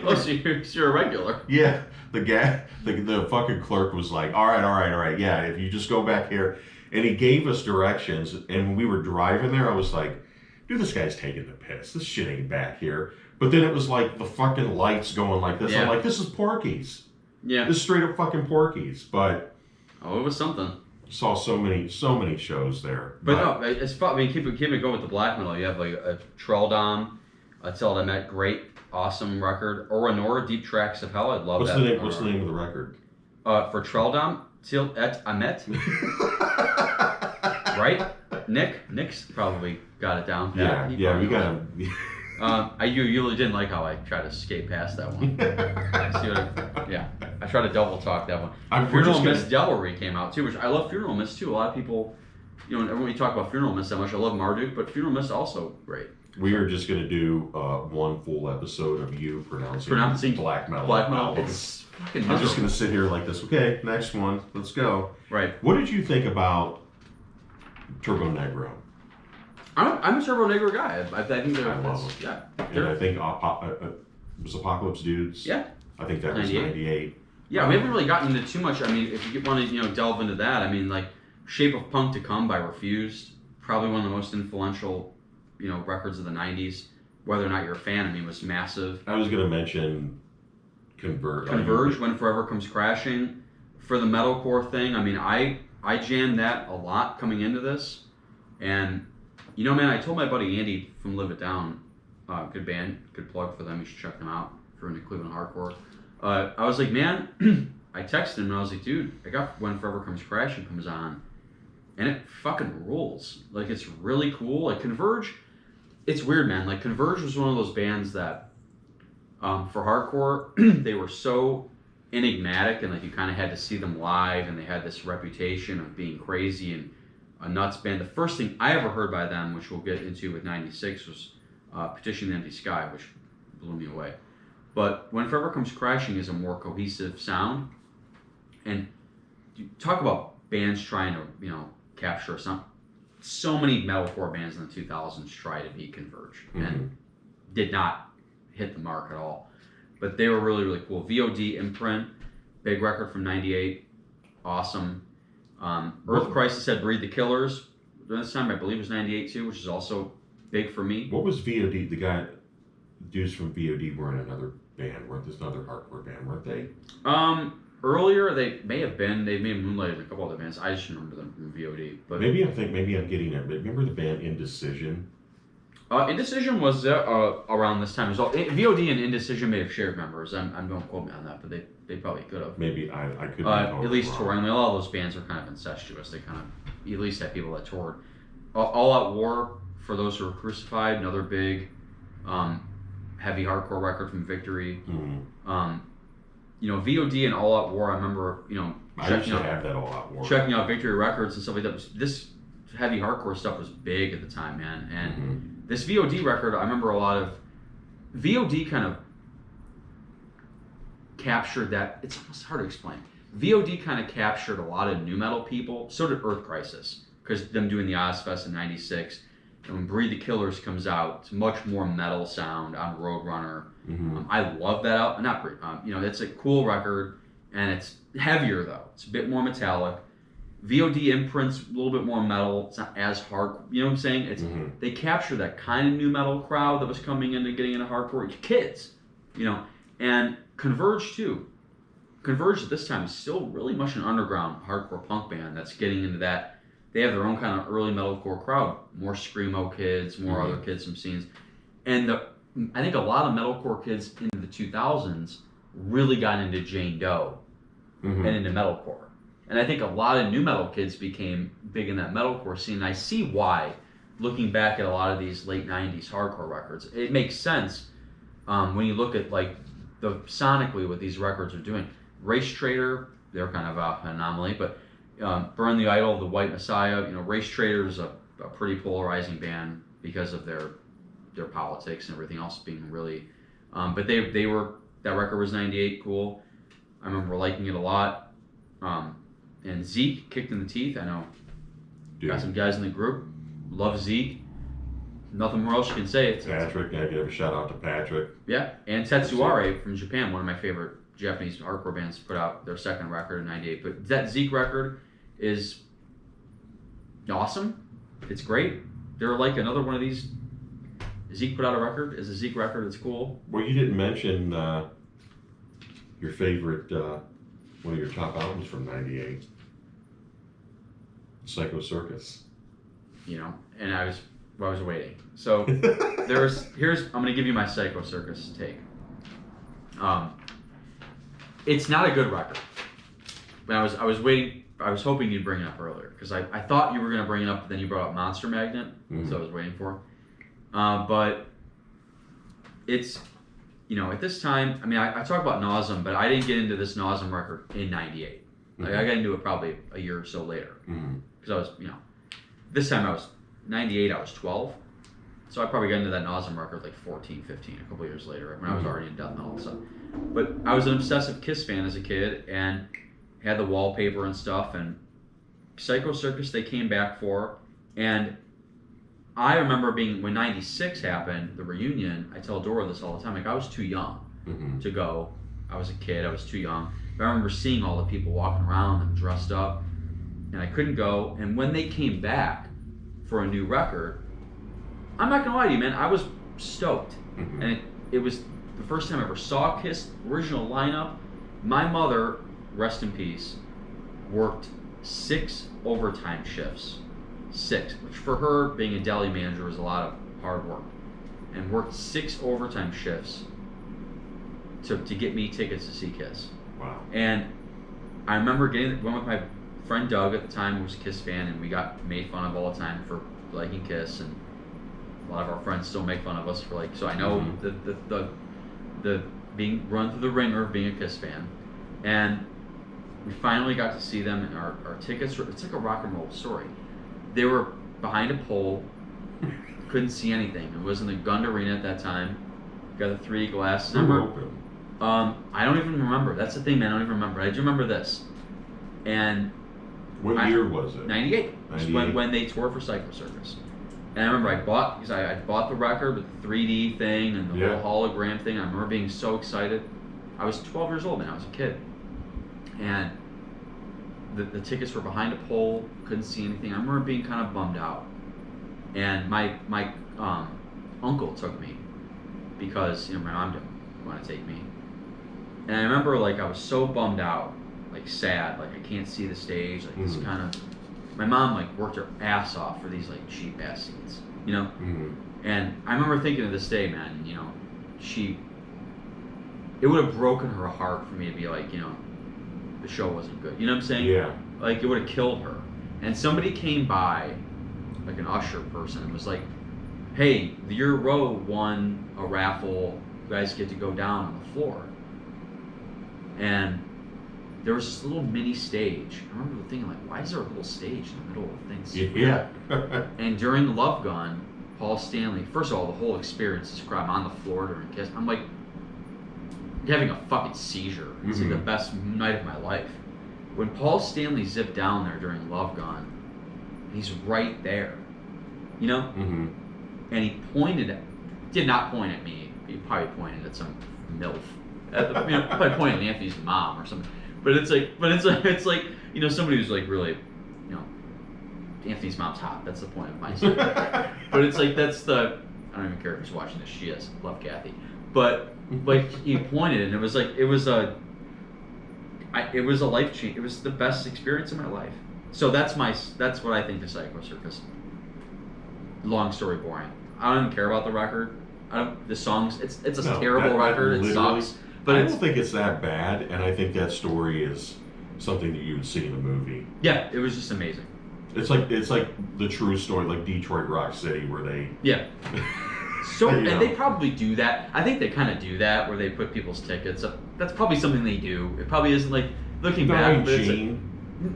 oh, so you're a regular. yeah, the fucking clerk was like, all right, yeah, if you just go back here. And he gave us directions, and when we were driving there, I was like, dude, this guy's taking the piss. This shit ain't back here. But then it was like the fucking lights going like this. Yeah. I'm like, this is Porky's. Yeah. This is straight up fucking Porky's. But Oh, it was something. saw so many shows there. But no, it's fun. I mean, keep it going with the black metal. You have like a Trelldom, Till I Met, great, awesome record. Oranora, Deep Tracks of Hell. I'd love What's that. the name? What's the name of the record? For Trelldom, Till I Met. Right? Nick's probably got it down. Yeah, He we probably got knows. him. You really didn't like how I tried to skate past that one. I tried to double talk that one. We're Funeral just Mist Devilry came out too, which I love Funeral Mist too. A lot of people, when you talk about Funeral Mist that much, I love Marduk, but Funeral Mist also great. We are just gonna do one full episode of you pronouncing black metal. Black metal. albums. It's fucking I'm just miserable. gonna sit here like this. Okay, next one. Let's go. Right. What did you think about Turbo Negro? I'm a Turbo Negro guy. I think they're I love yeah. And I think was Apocalypse Dudes. Yeah. I think that was 98. Yeah, we haven't really gotten into too much. I mean, if you want to delve into that, I mean, like Shape of Punk to Come by Refused, probably one of the most influential records of the 90s. Whether or not you're a fan, I mean, was massive. I was gonna mention Converge, When Forever Comes Crashing. For the metalcore thing, I mean, I jammed that a lot coming into this, and man, I told my buddy Andy from Live It Down, good band, good plug for them. You should check them out if you're into Cleveland hardcore. I was like, man, I texted him and I was like, dude, I got When Forever Comes Crashing comes on, and it fucking rules. Like, it's really cool. Like Converge, it's weird, man. Like Converge was one of those bands that, for hardcore, they were so enigmatic, and like you kind of had to see them live, and they had this reputation of being crazy and a nuts band. The first thing I ever heard by them, which we'll get into with 96, was Petition the Empty Sky, which blew me away. But When Forever Comes Crashing is a more cohesive sound. And you talk about bands trying to, capture something. So many metalcore bands in the 2000s try to be Converge and did not hit the mark at all. But they were really, really cool. VOD Imprint, big record from 98, awesome. Earth Crisis had Breed the Killers. During this time, I believe it was 98 too, which is also big for me. What was VOD? The dudes from VOD were in another band, weren't this another hardcore band, weren't they? Earlier, they may have moonlighted in a couple other bands. I just remember them from VOD. But maybe I'm getting it. But remember the band Indecision? Indecision was around this time as well. VOD and Indecision may have shared members. Don't quote me on that, but they probably could have. Maybe I could be at least wrong. touring. I mean, a lot of those bands are kind of incestuous. They kind of at least had people that toured. All Out War, for those who were crucified, another big heavy hardcore record from Victory. Mm-hmm. VOD and All Out War. I remember I used to have that All Out War. checking out Victory Records and stuff like that. This heavy hardcore stuff was big at the time, man. And this VOD record, I remember a lot of VOD kind of captured that. It's almost hard to explain. VOD kind of captured a lot of nu metal people. So did Earth Crisis, because them doing the Ozfest in '96. And when Breed the Killers comes out, it's much more metal sound on Roadrunner. I love that out. Not Breed. It's a cool record, and it's heavier though. It's a bit more metallic. VOD Imprint's a little bit more metal. It's not as hard. You know what I'm saying? It's They capture that kind of nu metal crowd that was coming into getting into hardcore. Kids, and Converge too. Converge at this time is still really much an underground hardcore punk band that's getting into that. They have their own kind of early metalcore crowd. More screamo kids, more other kids from scenes. And I think a lot of metalcore kids in the 2000s really got into Jane Doe and into metalcore. And I think a lot of new metal kids became big in that metalcore scene. And I see why, looking back at a lot of these late 90s hardcore records. It makes sense when you look at like sonically what these records are doing. Race Trader, they're kind of an anomaly, but Burn the Idol, The White Messiah, Race Trader is a pretty polarizing band because of their politics and everything else being really, but they were, that record was 98, cool. I remember liking it a lot. And Zeke, Kicked in the Teeth, I know. Dude. Got some guys in the group, love Zeke. Nothing more else you can say. Patrick, I give a shout out to Patrick. Yeah, and Tetsuare from Japan, one of my favorite Japanese hardcore bands, put out their second record in 98. But that Zeke record is awesome. It's great. They're like another one of these. Zeke put out a record. It's a Zeke record. It's cool. Well, you didn't mention your favorite, one of your top albums from 98. Psycho Circus. And I was waiting. So I'm going to give you my Psycho Circus take. It's not a good record. But I was waiting. I was hoping you'd bring it up earlier because I thought you were going to bring it up, but then you brought up Monster Magnet, so I was waiting for it. But it's, at this time, I mean, I talk about Nauseam, but I didn't get into this Nauseam record in 98. Like, I got into it probably a year or so later. Because I was, this time I was, 98, I was 12. So I probably got into that Nauseam record like 14, 15, a couple years later, when I was already in death metal and stuff. But I was an obsessive Kiss fan as a kid, and had the wallpaper and stuff, and Psycho Circus they came back for, and I remember when 96 happened, the reunion, I tell Dora this all the time, like I was too young to go. I was a kid, I was too young. But I remember seeing all the people walking around and dressed up, and I couldn't go. And when they came back for a new record, I'm not gonna lie to you, man, I was stoked. And it was the first time I ever saw Kiss, original lineup. My mother, rest in peace, worked 6 overtime shifts. 6, which for her, being a deli manager, was a lot of hard work. And worked 6 overtime shifts to get me tickets to see Kiss. Wow. And I remember went with my friend Doug at the time, who was a Kiss fan, and we got made fun of all the time for liking Kiss, and a lot of our friends still make fun of us for so I know the being run through the ringer of being a Kiss fan. And we finally got to see them, and our tickets were, it's like a rock and roll story. They were behind a pole, couldn't see anything. It was in the Gund Arena at that time. Got the 3D glasses. I don't even remember. That's the thing, man. I don't even remember. I do remember this. And what year was it? 98. When they toured for Psycho Circus. And I remember I bought the record with the 3D thing and the whole hologram thing. I remember being so excited. I was 12 years old, man. I was a kid. And the tickets were behind a pole, couldn't see anything. I remember being kind of bummed out. And my uncle took me because my mom didn't want to take me. And I remember I was so bummed out, sad, I can't see the stage, this kind of. My mom worked her ass off for these cheap ass seats, And I remember thinking to this day, man, it would have broken her heart for me to be the show wasn't good. You know what I'm saying? Yeah. It would have killed her. And somebody came by, an usher person, and was like, hey, your row won a raffle. You guys get to go down on the floor. And there was this little mini stage. I remember thinking, why is there a little stage in the middle of things? Yeah. And during Love Gun, Paul Stanley, first of all, the whole experience is I'm on the floor during Kiss. I'm having a fucking seizure. It's the best night of my life. When Paul Stanley zipped down there during Love Gun, he's right there, And he did not point at me. He probably pointed at some MILF. Probably pointed at Anthony's mom or something. But it's somebody who's really, Anthony's mom's hot. That's the point of my story. But it's that's the, I don't even care if he's watching this. She is. Love Kathy. But he pointed, and it was a life change. It was the best experience of my life. So that's what I think of Psycho Circus. Long story boring. I don't even care about the record. the songs. It's a No, terrible that record. It literally- sucks. But I it's don't think it's that bad, and I think that story is something that you would see in a movie. yeah, it was just amazing. It's like the true story, like Detroit Rock City, where they Yeah. So You and know. they probably do that. I think they kind of do that where they put people's tickets up. That's probably something they do. It probably isn't like looking back. But it's, like, Gene.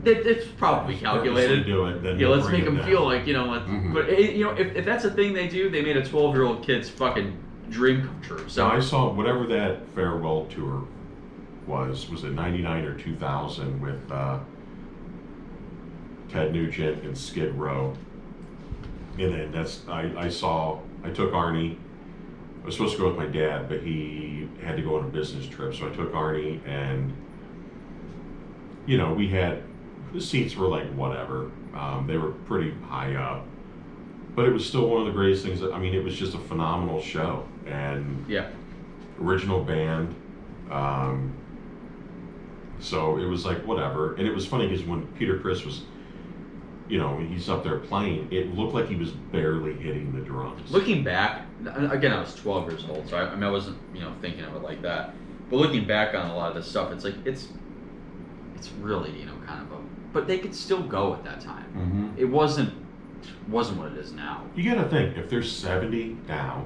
it's probably calculated. Do it, then Yeah, they'll let's bring make them down. feel like What, Mhm. But if that's a thing they do, they made a 12-year-old kid's fucking dream come true. So So I saw whatever that farewell tour was it 99 or 2000 with Ted Nugent and Skid Row. And then I took Arnie. I was supposed to go with my dad, but he had to go on a business trip, so I took Arnie, and we had the seats were like whatever. They were pretty high up, but it was still one of the greatest things. It was just a phenomenal show, and yeah, original band. So it was like whatever, and it was funny because when Peter Criss was, he's up there playing, it looked like he was barely hitting the drums. looking back, again, I was 12 years old, so I wasn't thinking of it like that. But looking back on a lot of this stuff, it's like it's really kind of a. But they could still go at that time. Mm-hmm. It wasn't what it is now. You got to think, if they're 70 now,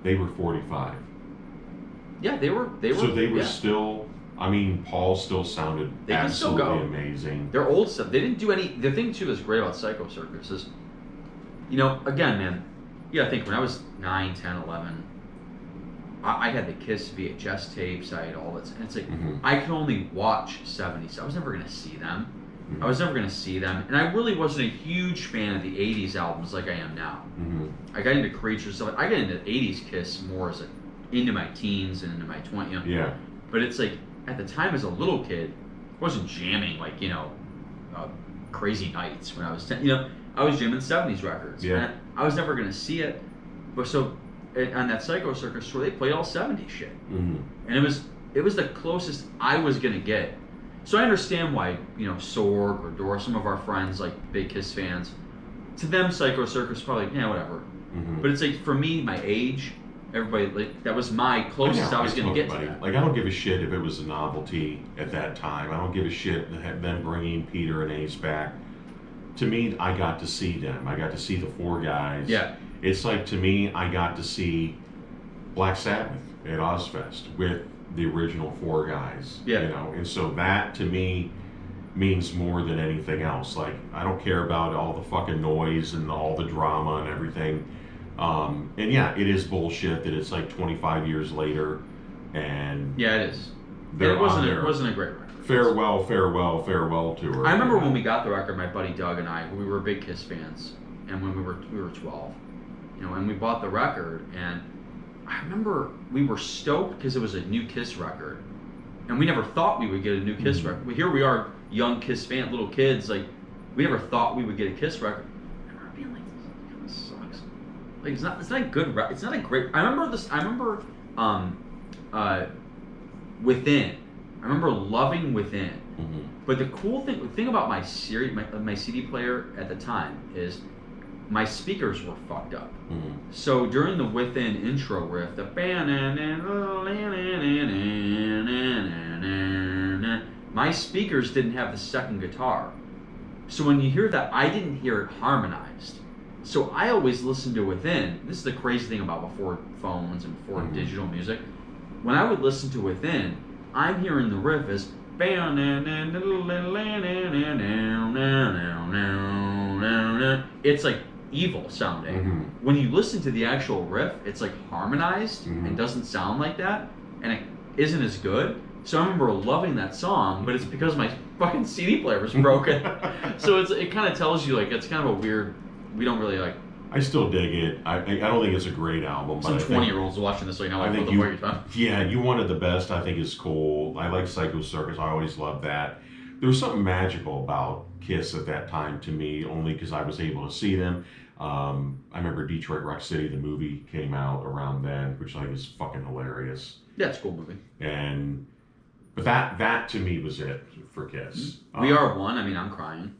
they were 45. Yeah, they were. So they were yeah. still. Paul still sounded They can still absolutely go. amazing. Their old stuff. They didn't do any. The thing too that's great about Psycho Circus is, again, man. Yeah, I think when I was 9, 10, 11, I had the Kiss VHS tapes. I had all that. And it's like I could only watch 70s. I was never gonna see them. Mm-hmm. I was never gonna see them, and I really wasn't a huge fan of the '80s albums like I am now. Mm-hmm. I got into Creatures. So I got into '80s Kiss more as into my teens and into my 20s. Yeah. But it's like at the time as a little kid, I wasn't jamming like Crazy Nights when I was 10. I was jamming '70s records. Yeah. And I was never gonna see it, but so on that Psycho Circus tour, they played all '70s shit, Mm-hmm. and it was the closest I was gonna get. So I understand why Sorg or Dora, some of our friends like big Kiss fans, to them Psycho Circus probably whatever. Mm-hmm. But it's like for me, my age, everybody like that was my closest I was gonna get to that. Like, I don't give a shit if it was a novelty at that time. I don't give a shit them bringing Peter and Ace back. To me, I got to see them. I got to see the four guys. Yeah. It's like, to me, I got to see Black Sabbath at Ozfest with the original four guys. Yeah. And so that to me means more than anything else. Like, I don't care about all the fucking noise and all the drama and everything. And yeah, it is bullshit that it's like 25 years later, and Yeah, it is. they're It wasn't. on It their wasn't a great record. farewell tour. I remember when we got the record, my buddy Doug and I, we were big Kiss fans, and when we were 12, and we bought the record, and I remember we were stoked because it was a new Kiss record, and we never thought we would get a new Kiss record. Here we are, young Kiss fan, little kids, like we never thought we would get a Kiss record. I remember being like, this sucks. Like it's not a good record. It's not a great. I remember this. I remember Within. I remember loving Within. Mm-hmm. But the thing about my CD player at the time is my speakers were fucked up. Mm-hmm. So during the Within intro riff, the my speakers didn't have the second guitar. So when you hear that, I didn't hear it harmonized. So I always listened to Within. This is the crazy thing about before phones and before digital music. When I would listen to Within, I'm hearing the riff as it's like evil sounding. Mm-hmm. When you listen to the actual riff, it's like harmonized Mhm. and doesn't sound like that, and it isn't as good. So I remember loving that song, but it's because my fucking CD player was broken. So it kind of tells you like it's kind of a weird. We don't really like. I still dig it. I don't think it's a great album. Some but I think- 20-year-olds watching this right now, I like, think what the fuck are you talking? Yeah, You Wanted the Best, I think, is cool. I like Psycho Circus. I always loved that. There was something magical about Kiss at that time to me, only because I was able to see them. I remember Detroit Rock City, the movie, came out around then, which I think is fucking hilarious. Yeah, it's a cool movie. But that to me was it for Kiss. We Are One. I mean, I'm crying.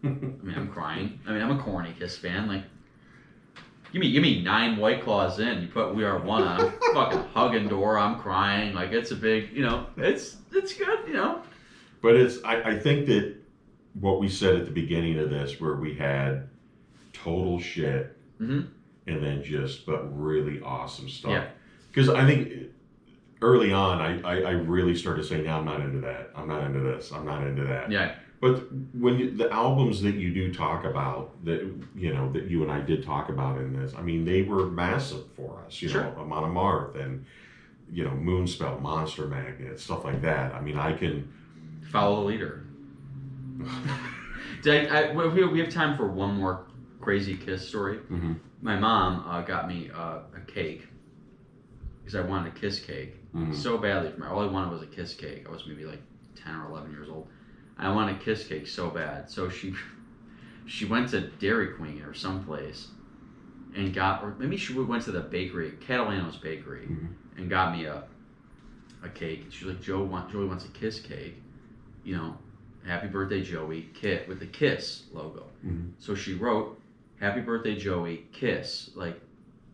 I'm crying. I'm a corny Kiss fan. Like, Give me 9 White Claws in. You put We Are One on. I'm fucking hugging door. I'm crying. Like it's a big, it's good. But I think that what we said at the beginning of this, where we had total shit Mm-hmm. and then but really awesome stuff. Yeah. Because I think early on, I really started saying, "No, I'm not into that. I'm not into this. I'm not into that." Yeah. But when the albums that you do talk about, that that you and I did talk about in this, I mean, they were massive for us. Sure. Amon Amarth and Moonspell, Monster Magnet, stuff like that. I mean, I can Follow the Leader. We have time for one more crazy Kiss story. Mm-hmm. My mom got me a cake because I wanted a Kiss cake so badly. All I wanted was a Kiss cake. I was maybe like 10 or 11 years old. I wanted a Kiss cake so bad. So she went to Dairy Queen or someplace and or maybe she went to the bakery, Catalano's Bakery, and got me a cake. She's like, Joey wants a Kiss cake. Happy birthday, Joey, Kit, with the Kiss logo. Mm-hmm. So she wrote, Happy birthday, Joey, Kiss, like,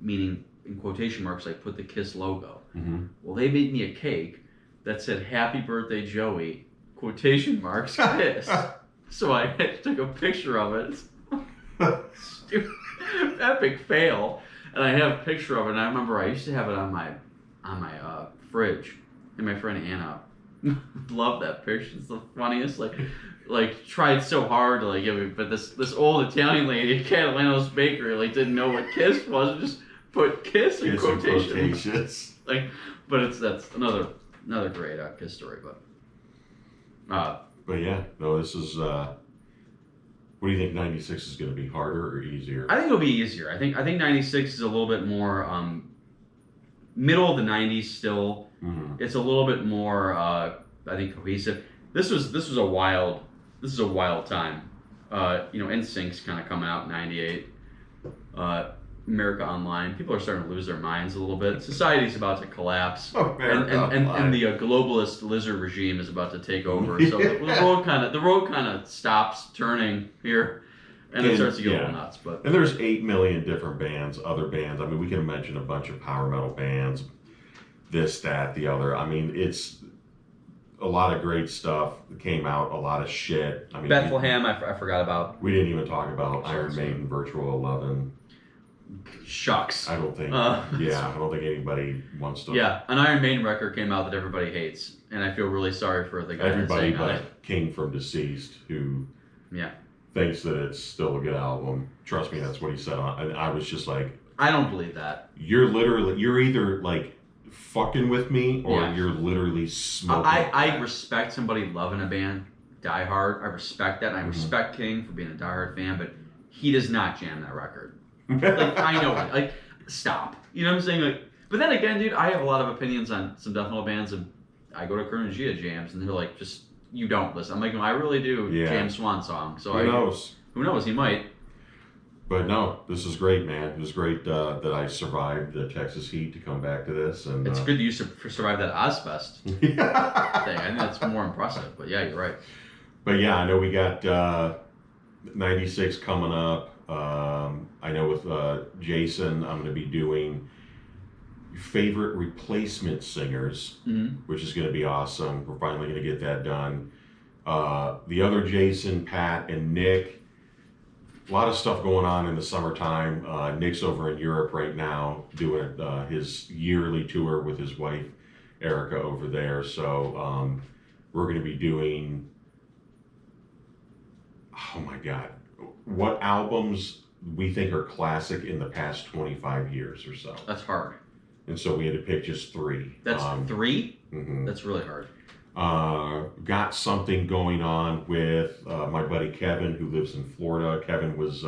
meaning in quotation marks, like, put the Kiss logo. Mm-hmm. Well, they made me a cake that said, Happy birthday, Joey, quotation marks, Kiss. So I took a picture of it. Stupid, epic fail. And I have a picture of it, and I remember I used to have it on my fridge, and my friend Anna love that picture. It's the funniest. Like tried so hard to give me, but this old Italian lady at Catalano's Bakery didn't know what Kiss was, and just put Kiss in quotations. But that's another great Kiss story. But yeah, no, this is. What do you think? 96 is going to be harder or easier? I think it'll be easier. I think 96 is a little bit more middle of the 90s still. Mm-hmm. It's a little bit more, I think, cohesive. This is a wild time. NSYNC's kind of coming out in '98. America Online. People are starting to lose their minds a little bit. Society's about to collapse, and the globalist lizard regime is about to take over. So the road kind of stops turning here, and it starts to get a little nuts. And there's 8 million different bands, other bands. I mean, we can mention a bunch of power metal bands. This, that, the other. I mean, it's a lot of great stuff that came out, a lot of shit. I mean, Bethlehem, I forgot about. We didn't even talk about Iron Maiden Virtual 11. Shucks. I don't think. I don't think anybody wants to. Yeah, an Iron Maiden record came out that everybody hates, and I feel really sorry for the guy. Everybody but King from Deceased, who thinks that it's still a good album. Trust me, that's what he said. And I was just like, I don't believe that. You're either fucking with me, or you're literally smoking. I respect somebody loving a band, Die Hard. I respect that, and I respect King for being a Die Hard fan, but he does not jam that record. I know it. Stop. You know what I'm saying? But then again, dude, I have a lot of opinions on some death metal bands, and I go to Kern and Gia jams, and they're like, just, you don't listen. I'm like, no, I really do jam Swan Song. So Who knows? Who knows? He might. But no, this is great, man. It was great that I survived the Texas heat to come back to this. And it's good that you survived that Ozfest thing. I think that's more impressive. But yeah, you're right. But yeah, I know we got 96 coming up. I know with Jason, I'm going to be doing favorite replacement singers, which is going to be awesome. We're finally going to get that done. The other Jason, Pat, and Nick, a lot of stuff going on in the summertime. Nick's over in Europe right now doing his yearly tour with his wife, Erica, over there. So we're going to be doing, oh my God, what albums we think are classic in the past 25 years or so. That's hard. And so we had to pick just 3. That's 3? Mm-hmm. That's really hard. Got something going on with my buddy Kevin, who lives in Florida. Kevin was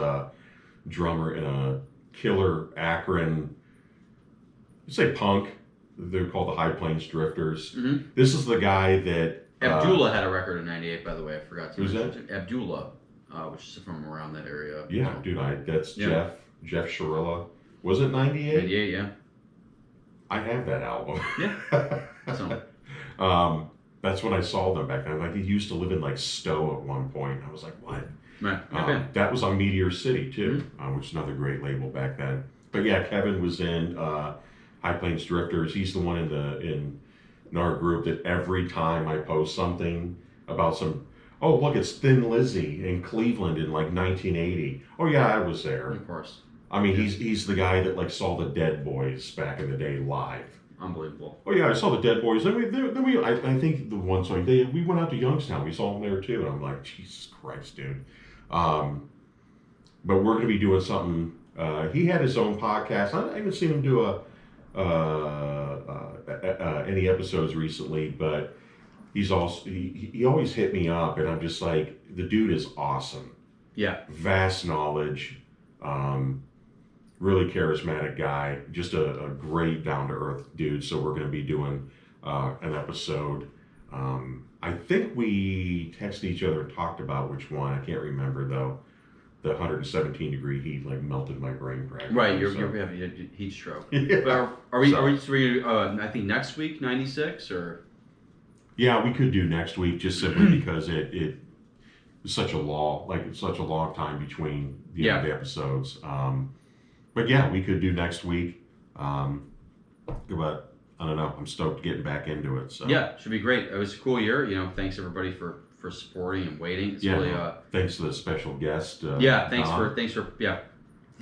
drummer in a killer Akron, let's say punk. They're called the High Plains Drifters. Mm-hmm. This is the guy that... Abdullah had a record in '98, by the way. I forgot to mention. Who's that? Abdullah, which is from around that area. Yeah, so. Dude, that's Jeff Sharilla. Was it 98? 98, yeah. I have that album. Yeah. So. That's when I saw them back then. He used to live in Stowe at one point. I was like, what? Right. That was on Meteor City too, which is another great label back then. But yeah, Kevin was in High Plains Drifters. He's the one in our group that every time I post something about oh look, it's Thin Lizzy in Cleveland in like 1980. Oh yeah, I was there. Of course. I mean, he's the guy that like saw the Dead Boys back in the day live. Unbelievable. Oh yeah, I saw the Dead Boys. Then I think the one song we went out to Youngstown. We saw them there too, and I'm like, Jesus Christ, dude. But we're gonna be doing something. He had his own podcast. I haven't seen him do any episodes recently, but he's also he always hit me up, and I'm just like, the dude is awesome. Yeah. Vast knowledge. Really charismatic guy, just a great down-to-earth dude. So we're going to be doing an episode. I think we texted each other and talked about which one. I can't remember though. The 117 degree heat like melted my brain practically. Right, you're having a heat stroke. Yeah. But are we I think next week 96 or? Yeah, we could do next week just simply because it was such a long time between the episodes. But yeah, we could do next week. But I don't know. I'm stoked getting back into it. So yeah, should be great. It was a cool year. Thanks everybody for supporting and waiting. It's really thanks to the special guest. thanks Don, for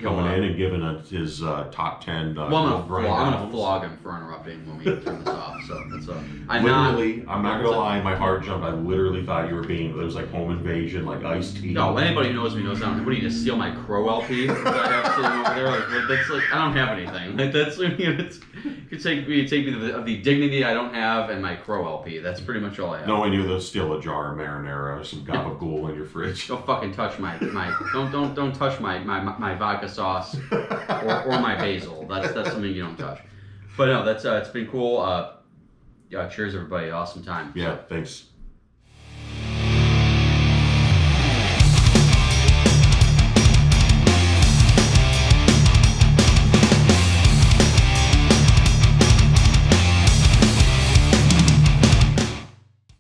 coming in and giving us his top 10. Well, I'm gonna flog him for interrupting when we turn this off. So that's I'm not gonna lie, my heart jumped. I literally thought you were it was like home invasion, like iced tea. No, anybody who knows me knows what are you to steal my Crow LP that I have sitting over there? Like that's like I don't have anything. Like that's you could take me the dignity I don't have and my Crow LP. That's pretty much all I have. Knowing you'll steal a jar of marinara or some gabagool in your fridge. Don't fucking touch my don't touch my vodka sauce or my basil. That's something you don't touch. But no, that's it's been cool. Cheers everybody, awesome time. Yeah, thanks.